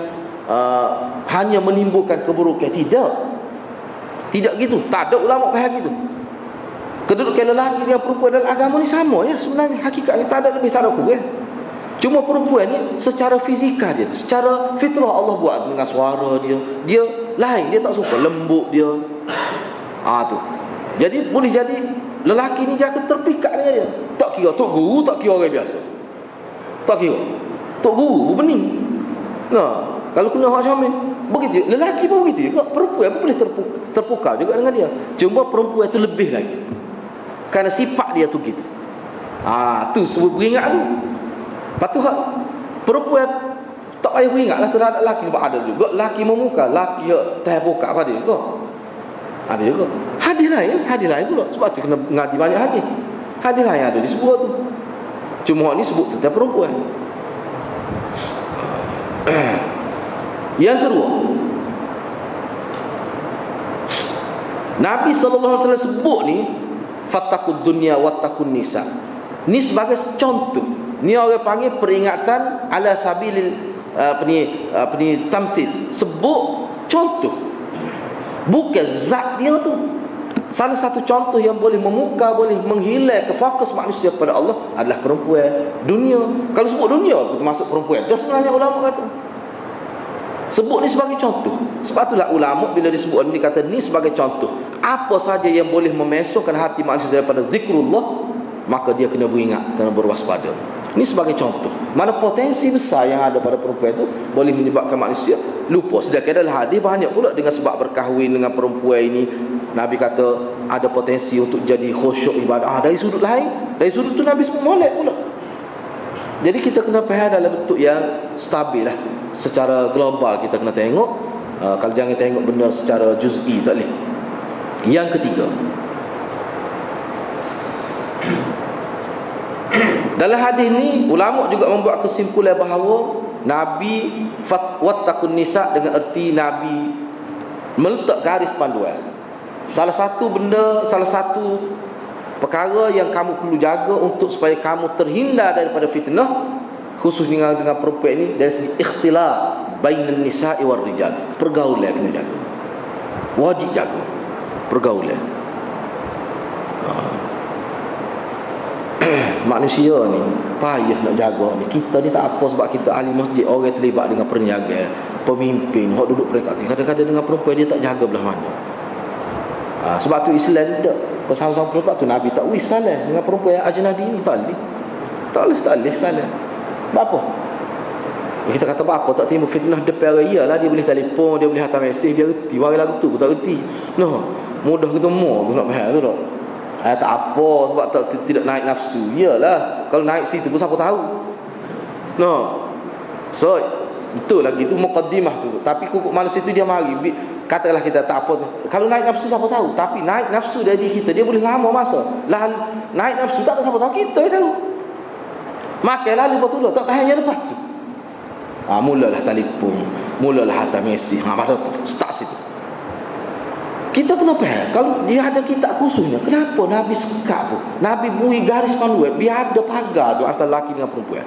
hanya menimbulkan keburukan. Tidak gitu. Tak ada ulama faham gitu. Kedudukan lelaki dengan perempuan dalam agama ni sama ya. Sebenarnya hakikatnya tak ada lebih, tak ada kurang. Cuma perempuan ni secara fizikal dia, secara fitrah Allah buat dengan suara dia, dia lain, dia tak suka lembut dia. Tu. Jadi boleh jadi lelaki ni dia akan terpikat dengan dia. Tak kira tok guru, tak kira orang biasa. Tak kira. Tok guru bening. Nah, kalau kena hak Syamil, begitu. Lelaki pun begitu juga. Perempuan pun boleh terpukau juga dengan dia. Cuma perempuan itu lebih lagi. Kerana sifat dia tu gitu. Tu sebut beringat tu. Lepas tu perempuan tak payah beringatlah terhadap lelaki. Sebab ada juga lelaki memuka, lelaki tak buka pada dia juga. Ada juga. Hadis lain pula. Sebab tu kena mengaji banyak hadis. Hadis lain ada disebut tu. Cuma ni sebut tentang perempuan. Yang kedua, Nabi SAW sebut ni fattaqud dunya wattaqun nisa. Ni sebagai contoh. Ni orang panggil peringatan ala sabilil tamthil. Sebut contoh. Bukan zat dia tu. Salah satu contoh yang boleh memuka, boleh menghilang ke fokus manusia kepada Allah adalah perempuan. Dunia. Kalau sebut dunia termasuk perempuan. Dah sebenarnya ulama kata. Sebut ni sebagai contoh. Sebab itulah ulama bila disebut ni kata ni sebagai contoh. Apa saja yang boleh memesokkan hati manusia daripada zikrullah, maka dia kena beringat, kena berwaspada. Ini sebagai contoh. Mana potensi besar yang ada pada perempuan itu boleh menyebabkan manusia lupa. Sedangkan dalam hadis banyak pula dengan sebab berkahwin dengan perempuan ini, Nabi kata ada potensi untuk jadi khusyuk ibadah. Dari sudut lain, dari sudut tu Nabi sebut molek pula. Jadi kita kena faham dalam bentuk yang stabil lah. Secara global kita kena tengok. Kalau jangan tengok benda secara juz'i, tak boleh. Yang ketiga, dalam hadis ni ulama juga membuat kesimpulan bahawa Nabi wattaqun nisa dengan erti Nabi meletak garis panduan. Salah satu perkara yang kamu perlu jaga untuk supaya kamu terhindar daripada fitnah, khususnya dengan perempuan ini, dari segi ikhtilaf bainan nisa'i war rijal. Pergaulan kena jaga. Wajib jaga pergaulan. Manusia ni payah nak jaga ni. Kita ni tak apa sebab kita ahli masjid, orang terlibat dengan perniagaan, pemimpin, hok duduk peringkat. Kadang-kadang dengan perempuan dia tak jaga belah mana. Sebab tu Islam tak bersama-sama perempuan tu Nabi tak wis salah dengan perempuan yang ajnabi ni, tak boleh salah. Apa? Kita kata apa tak timbul fitnah depan raya lah, dia boleh telefon, dia boleh hantar mesej, dia reti. Wang lagu tu tak reti. Mudah ketemu tu nak faham tu tak? Tak apa sebab tidak naik nafsu. Iyalah, kalau naik situ pun siapa tahu. So betul lagi tu muqaddimah tu. Tapi kukuk manusia tu dia mari. Katakanlah kita tak apa. Kalau naik nafsu siapa tahu. Tapi naik nafsu dari kita, dia boleh lama masa. Lah naik nafsu tak ada siapa tahu, kita yang tahu. Makan lalu betul tak tahannya lepas tu. Mulalah telefon, mulalah hantar mesej. Pada tu start situ. Kita kena faham, kalau dia ada kitab khususnya, kenapa Nabi sekat tu? Nabi bui garis panduan, biar ada pagar tu antara lelaki dengan perempuan.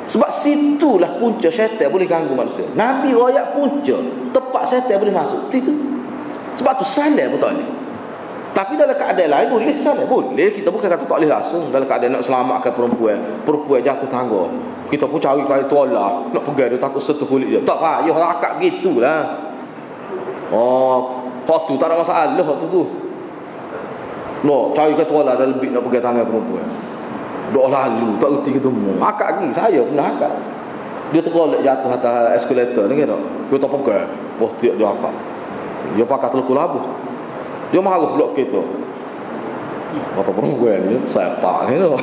Sebab situlah punca syaitan boleh ganggu manusia. Nabi royak punca, tepat syaitan boleh masuk situ. Sebab tu salah pun tak boleh. Tapi dalam keadaan lain boleh salah, boleh. Kita bukan kata tak boleh langsung. Dalam keadaan nak selamatkan perempuan jatuh tangga, kita pun cari kali tuala, nak pegang dia takut sentuh kulit dia. Tak payah akak gitulah. Waktu tak ada masalah waktu tu. No, cari ke tuala dah lebih nak pegang tangan perempuan. Dok lalu tak reti ketemu. Akak lagi saya pernah akak. Dia tergolek jatuh atas eskalator ni kan. Dia tak pegang. Oh tiap dia akak. Dia pakai telukul labu. Dia marah blok kita. Kata perempuan ni saya pak ni tu.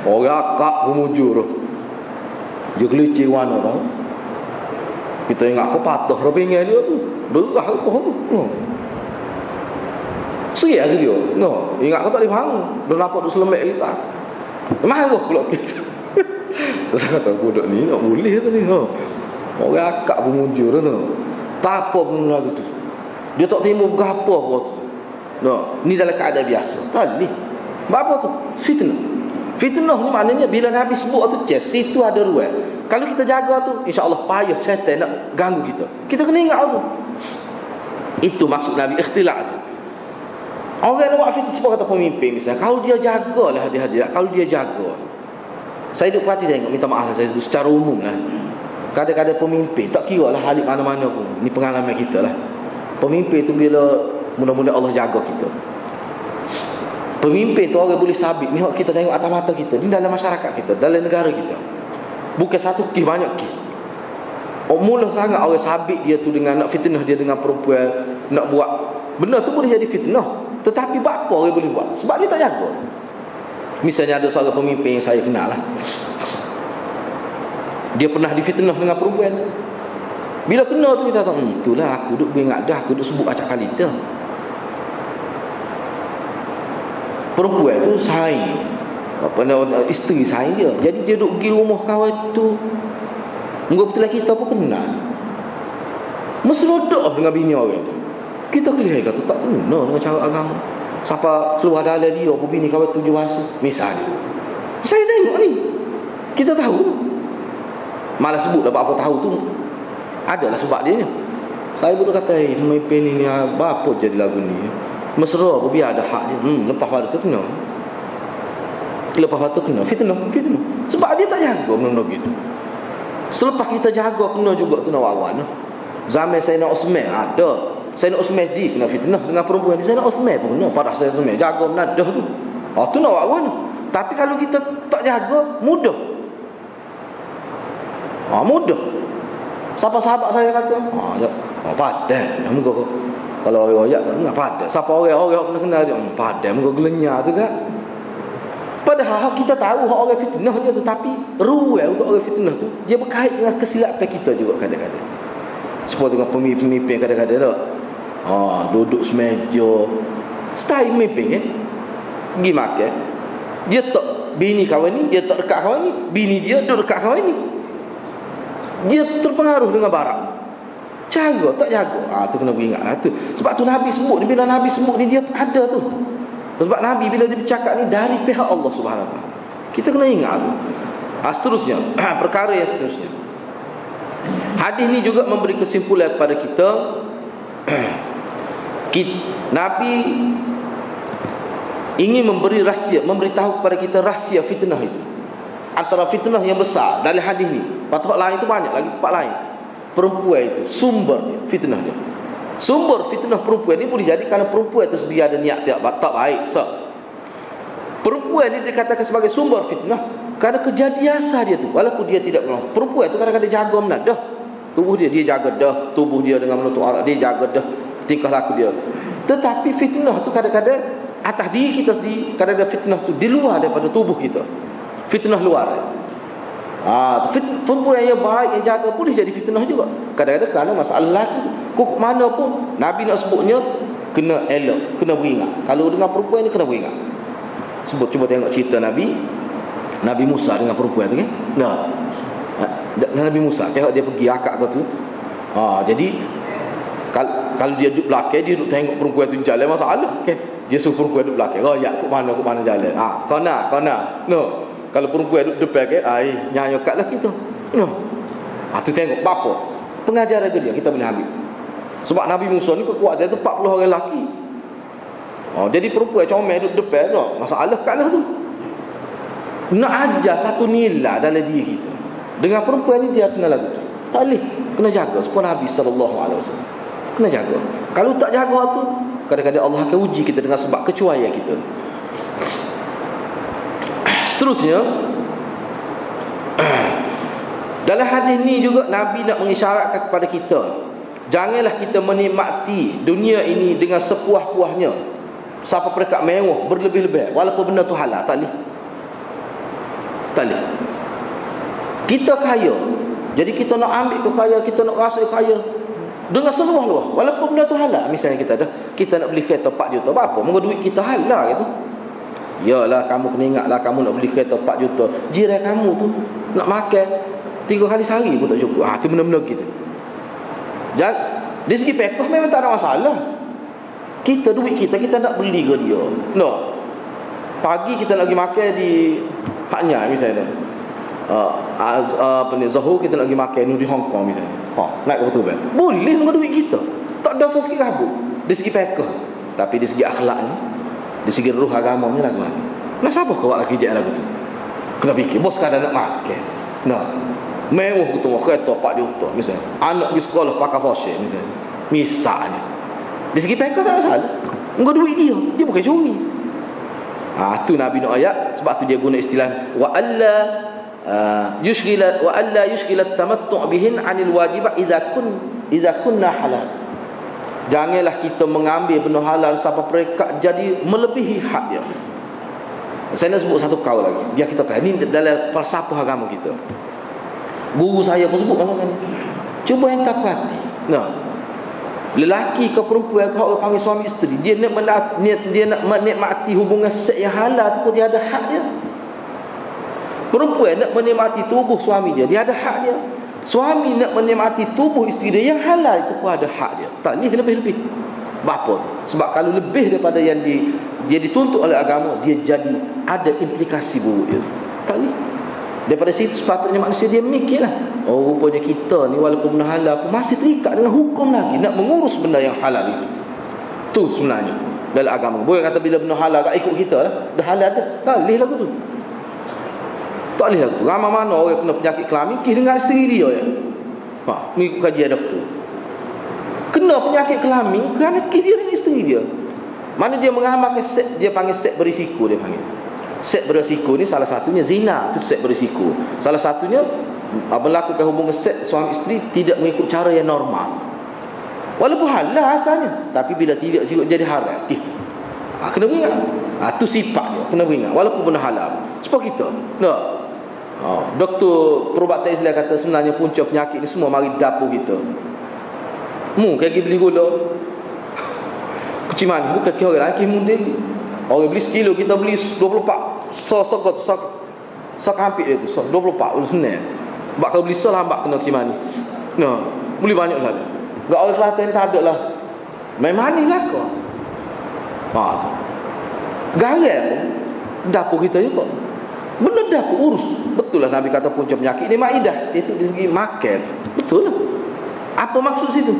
Orang akak memujur. Dia kelicir warna tau. Kita ingat aku patah repingan dia tu. Berah apa tu. Serius ke dia? No, ingat aku tak boleh faham. Dia nampak duk selemek kita. Marah pula kita. Terus kata budak ni tak boleh tu ni. Orang akak pun mujur tu. Tak apa pun lagu tu. Dia tak timbul berapa pun. Ni dalam keadaan biasa. Tak boleh. Apa tu? Fitnah. Fitnah ni maknanya bila Nabi sebut tu situ ada ruang. Kalau kita jaga tu, insya-Allah payah syaitan nak ganggu kita. Kita kena ingat tu. Itu maksud Nabi ikhtilaf tu. Orang yang buat fitnah sebab kata pemimpin misalnya, kalau dia jagalah hadiah-hadiah, kalau dia jaga. Saya duk perhati tengok, minta maaf saya sebut secara umum lah. Kadang-kadang pemimpin, tak kira lah halik mana-mana pun. Ni pengalaman kita lah. Pemimpin tu bila mudah-mudahan Allah jaga kita. Pemimpin tu orang boleh sabit. Ni kita tengok atas mata kita. Ni dalam masyarakat kita, dalam negara kita. Bukan satu kes, banyak kes. Mula sangat orang sabit dia tu dengan nak fitnah dia dengan perempuan, nak buat benda tu boleh jadi fitnah. Tetapi apa orang boleh buat? Sebab dia tak jaga. Misalnya ada seorang pemimpin yang saya kenal lah. Dia pernah difitnah dengan perempuan. Bila kena tu kita tahu, itulah aku duk ingat dah, aku duk sebut acak kali dah. Perempuan tu saing, isteri saing dia. Jadi dia duk pergi rumah kawan tu. Mungkin betul kita pun kenal. Mesrodok dengan bini orang tu. Kita kelihatan kata tak kena dengan cara agama. Siapa keluar dalam dia apa bini kawan tu juasa misalnya. Saya tengok ni. Kita tahu. Malah sebut dah apa tahu tu. Adalah sebab dia ni. Saya pun kata pemimpin ni apa jadi lagu ni. Mesra apa biar ada hak dia. Lepas pada tu kena. Lepas pada tu kena fitnah. Sebab dia tak jaga benda gitu. Selepas kita jaga kena juga tu nawawan. Zaman Sayyidina Osman ada. Sayyidina Osman di kena fitnah dengan perempuan. Sayyidina Osman pun kena. Pada Sayyidina Osman jaga menadah tu. Tu nawawan. Tapi kalau kita tak jaga, mudah. Mudah. Siapa sahabat saya kata, padan. Muka kalau orang royak tak dengar padan. Siapa orang kena kenal dia, padan. Muka gelenyar tu kan. Padahal kita tahu orang fitnah dia tu, tapi ruang untuk orang fitnah tu dia berkait dengan kesilapan kita juga kadang-kadang. Seperti dengan pemimpin kadang-kadang tak. Duduk semeja. Style pemimpin kan. Pergi makan. Dia tak bini kawan ni, dia tak dekat kawan ni. Bini dia duduk dekat kawan ni. Dia terpengaruh dengan barak. Jaga, tak jaga. Tu kena beringat tu. Sebab tu Nabi sebut ni, bila Nabi sebut ni dia ada tu. Sebab Nabi bila dia bercakap ni dari pihak Allah Subhanahu Wa Taala. Kita kena ingat tu. Seterusnya, perkara yang seterusnya. Hadis ni juga memberi kesimpulan kepada kita. Nabi ingin memberi rahsia, memberitahu kepada kita rahsia fitnah itu. Antara fitnah yang besar dalam hadis ni. Patut lain tu banyak lagi tempat lain. Perempuan itu sumber fitnah dia. Sumber fitnah perempuan ni boleh jadi kerana perempuan itu sendiri ada niat tak baik. Perempuan ni dikatakan sebagai sumber fitnah kerana kejadian dia tu. Walaupun dia tidak menolak. Perempuan tu kadang-kadang jaga menadah. Tubuh dia jaga dah. Tubuh dia dengan menutup aurat dia jaga dah. Tingkah laku dia. Tetapi fitnah tu kadang-kadang atas diri kita sendiri. Kadang-kadang fitnah tu di luar daripada tubuh kita. Fitnah luar. Perempuan yang baik yang jaga boleh jadi fitnah juga. Kadang-kadang kerana masalah lelaki kok mana pun Nabi nak sebutnya kena elok, kena beringat. Kalau dengan perempuan ni kena beringat. Cuba tengok cerita Nabi Musa dengan perempuan tu kan. Nabi Musa tengok dia pergi akak kau tu. Jadi Kalau dia duduk belakang, dia duduk tengok perempuan tu jalan, masalah kan? Dia suruh perempuan duduk belakang, royak ke mana jalan. Kau nak. No. Kalau perempuan duduk depan ke, nyanyi kat lah kita. No. Tu tengok apa? Pengajaran ke dia kita boleh ambil. Sebab Nabi Musa ni kekuatan tu 40 orang lelaki. Jadi perempuan comel duduk depan tu, masalah kat lah tu. Nak ajar satu nilai dalam diri kita. Dengan perempuan ni dia kena lagu tu. Tak boleh, kena jaga. Sebab Nabi SAW kena jaga. Kalau tak jaga tu, kadang-kadang Allah akan uji kita dengan sebab kecuaian kita. Seterusnya, dalam hadis ni juga Nabi nak mengisyaratkan kepada kita, janganlah kita menikmati dunia ini dengan sepuas-puasnya sampai peringkat mewah berlebih-lebih walaupun benda tu halal. Tak boleh. Kita kaya, jadi kita nak ambil kekayaan, kita nak rasa kaya dengan seluas-luas walaupun benda tu halal. Misalnya kita nak beli kereta 4 juta, apa? Moga duit kita halal gitu. Yalah, kamu kena ingatlah, kamu nak beli kereta 4 juta, jiran kamu tu nak makan 3 kali sehari pun tak cukup. Tu benda-benda kita. Dan dari segi pekoh memang tak ada masalah. Kita duit kita nak beli ke dia. No. Pagi kita nak pergi makan di haknya misalnya. Zuhur kita nak pergi makan di Hong Kong misalnya. Naik ke betul kan? Boleh dengan duit kita. Tak ada sikit kabut. Dari segi pekoh. Tapi dari segi akhlak ni, dari segi ruh agamanya lagu mana? Nak siapa kau buat kerja lagu tu? Kena fikir, bos kadang nak makan. No. Mewah tu kereta 4 juta misalnya. Anak pergi sekolah pakai Porsche misalnya. Dari segi pekoh tak masalah. Enggak duit dia bukan curi. Tu Nabi nak ayat. Sebab tu dia guna istilah wa alla yushghila tamattu' bihin 'anil wajibat idza kunna halal. Janganlah kita mengambil benda halal sampai mereka jadi melebihi hak dia. Saya nak sebut satu kaul lagi biar kita faham. Ini dalam falsafah agama kita. Guru saya pun sebut pasal ni. Cuba yang tak perhati. Lelaki ke perempuan ke orang panggil suami isteri, dia nak menikmati hubungan seks yang halal tu, dia ada hak dia. Perempuan nak menikmati tubuh suami dia ada hak dia. Suami nak menikmati tubuh isteri dia yang halal itu pun ada hak dia. Tak boleh lebih-lebih. Bapa tu. Sebab kalau lebih daripada yang dia dituntut oleh agama, dia jadi ada implikasi buruk dia. Tak boleh. Daripada situ sepatutnya manusia dia mikirlah, rupanya kita ni walaupun benda halal pun masih terikat dengan hukum lagi nak mengurus benda yang halal itu. Tu sebenarnya dalam agama. Boleh kata bila benda halal tak ikut kita lah, dah halal dah. Tak boleh lagu tu. Tak boleh lagu tu. Ramai mana orang kena penyakit kelamin kisah dengan isteri dia ya. Mengikut kajian doktor. Kena penyakit kelamin kerana kisah dia dengan isteri dia. Mana dia mengamalkan seks, dia panggil seks berisiko, dia panggil. Seks berisiko ni salah satunya zina, itu seks berisiko. Salah satunya melakukan hubungan seks suami isteri tidak mengikut cara yang normal. Walaupun halal asalnya, tapi bila tidak juga jadi haram. Kena beringat. Itu sifat dia, kena beringat walaupun benda halal. Sebab kita. Doktor perubatan Islam kata sebenarnya punca penyakit ni semua mari dapur kita. Kaki beli gula. Keciman bukan kira orang lelaki muda. Orang beli sekilo, kita beli 24. Sok hampir dia tu, 24 senang. Sebab kalau beli selambat kena keciman ni. Beli banyak lah. Gak orang Kelantan ni tak ada lah. Main manis lah kau. Garam pun dapur kita juga. Benda dapur urus. Betul lah Nabi kata punca penyakit ni Maidah. Itu dari segi makan. Betul lah. Apa maksud situ?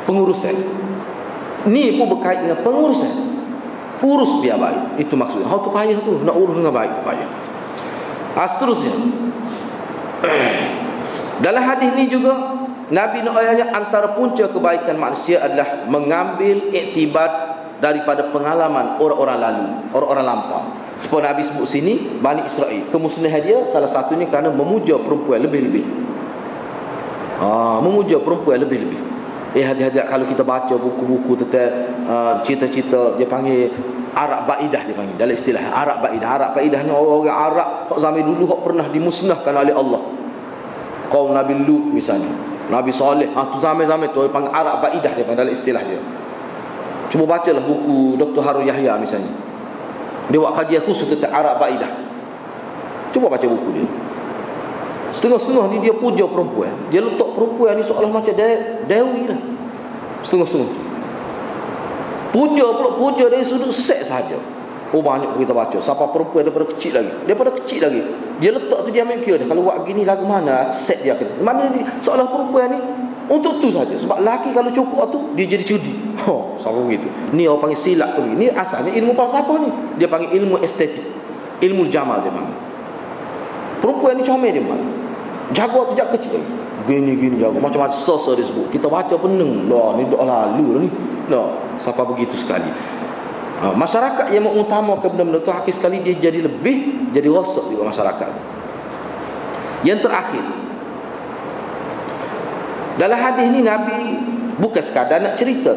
Pengurusan. Ni pun berkait dengan pengurusan. Urus dia baik. Itu maksudnya. How tu payah tu. Nak urus dengan baik payah. Seterusnya. Dalam hadis ni juga Nabi nak ayatnya antara punca kebaikan manusia adalah mengambil iktibar daripada pengalaman orang-orang lalu, orang-orang lampau. Seperti Nabi sebut sini Bani Israel, kemuslihan dia salah satunya kerana memuja perempuan lebih-lebih. Memuja perempuan lebih-lebih. Hadiah-hadiah kalau kita baca buku-buku tentang cerita-cerita, dia panggil Arab Baidah, dia panggil dalam istilah Arab Baidah. Arab Baidah ni orang-orang Arab tok zaman dulu hok pernah dimusnahkan oleh Allah. Kaum Nabi Lut misalnya, Nabi Saleh, tu zaman-zaman tu dia panggil Arab Baidah, dia panggil dalam istilah dia. Cuba bacalah buku Dr. Harun Yahya misalnya. Dia buat kajian khusus tentang Arab Baidah. Cuba baca buku dia. Setengah-setengah ni dia puja perempuan. Dia letak perempuan ni seolah macam dewi lah. setengah-setengah. Puja dari sudut seks sahaja. Oh, banyak kita baca. Siapa perempuan daripada kecil lagi. Dia letak tu dia ambil kira dia. Kalau buat gini lagu mana set dia kena. Mana ni seolah perempuan ni untuk tu saja. Sebab laki kalau cukup tu dia jadi cudi. Sama begitu. Ni orang panggil silap tu. Ni asalnya ilmu falsafah ni. Dia panggil ilmu estetik. Ilmu jamal dia panggil. Perempuan ni comel dia panggil. Jaga tu jak kecil lagi. Gini jaga. Macam-macam sosa dia sebut. Kita baca pening. Dah ni dah lalu dah ni. Dah. Sampai begitu sekali. Masyarakat yang mengutamakan benda-benda tu akhir sekali dia jadi rosak juga masyarakat. Yang terakhir, dalam hadis ni Nabi bukan sekadar nak cerita,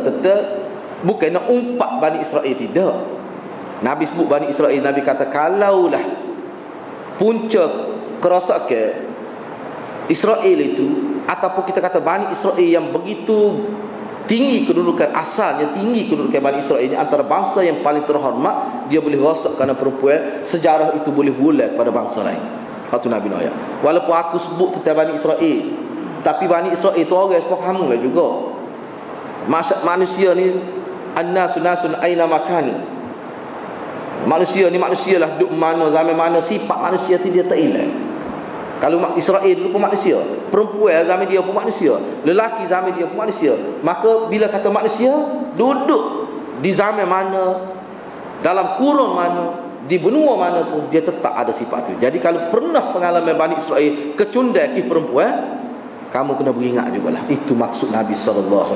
bukan nak umpat Bani Israel, tidak. Nabi sebut Bani Israel, Nabi kata kalaulah punca kerosakan Israel itu, ataupun kita kata Bani Israel yang begitu tinggi kedudukan, asalnya tinggi kedudukan Bani Israel ini antara bangsa yang paling terhormat, dia boleh rosak kerana perempuan, sejarah itu boleh bulat pada bangsa lain. Itu Nabi Noah. Walaupun aku sebut tentang Bani Israel, tapi Bani Israel itu orang yang sepakamu lah juga. Manusia ni annasu nasun aina makani. Manusia ni manusialah duduk mana, zaman mana, sifat manusia tu dia tak hilang. Kalau Israel dulu pun manusia, perempuan zaman dia pun manusia, lelaki zaman dia pun manusia. Maka bila kata manusia, duduk di zaman mana, dalam kurun mana, di benua mana pun, dia tetap ada sifat itu. Jadi kalau pernah pengalaman Bani Israel kecundai ke perempuan, kamu kena beringat jugalah. Itu maksud Nabi SAW.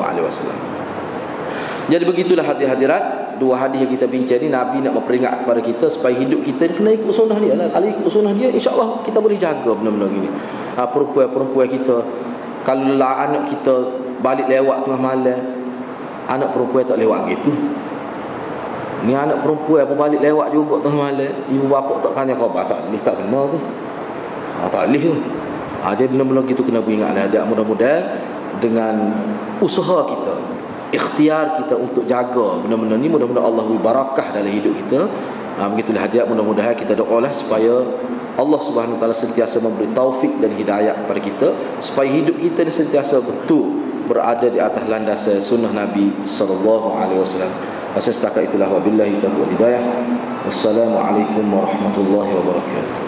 Jadi begitulah hadirat, dua hadis yang kita bincang ni, Nabi nak memperingat kepada kita supaya hidup kita kena ikut sunnah dia lah. Kalau ikut sunnah dia, insya-Allah kita boleh jaga benda-benda gini. Perempuan-perempuan kita, kalau anak kita balik lewat tengah malam, anak perempuan tak lewat gitu. Ni anak perempuan apa balik lewat juga tengah malam, ibu bapa tak tanya khabar, tak kena tu. Tak boleh tu. Jadi benda-benda gitu kena beringatlah. Mudah-mudahan dengan usaha kita, ikhtiar kita untuk jaga benda-benda ni, mudah-mudahan Allah beri barakah dalam hidup kita. Begitulah hadirat, mudah-mudahan kita doalah supaya Allah Subhanahu Wa Taala sentiasa memberi taufik dan hidayah kepada kita, supaya hidup kita ni sentiasa betul berada di atas landasan sunnah Nabi sallallahu alaihi wasallam. Setakat itulah, wabillahi taufiq wal hidayah. Wassalamualaikum warahmatullahi wabarakatuh.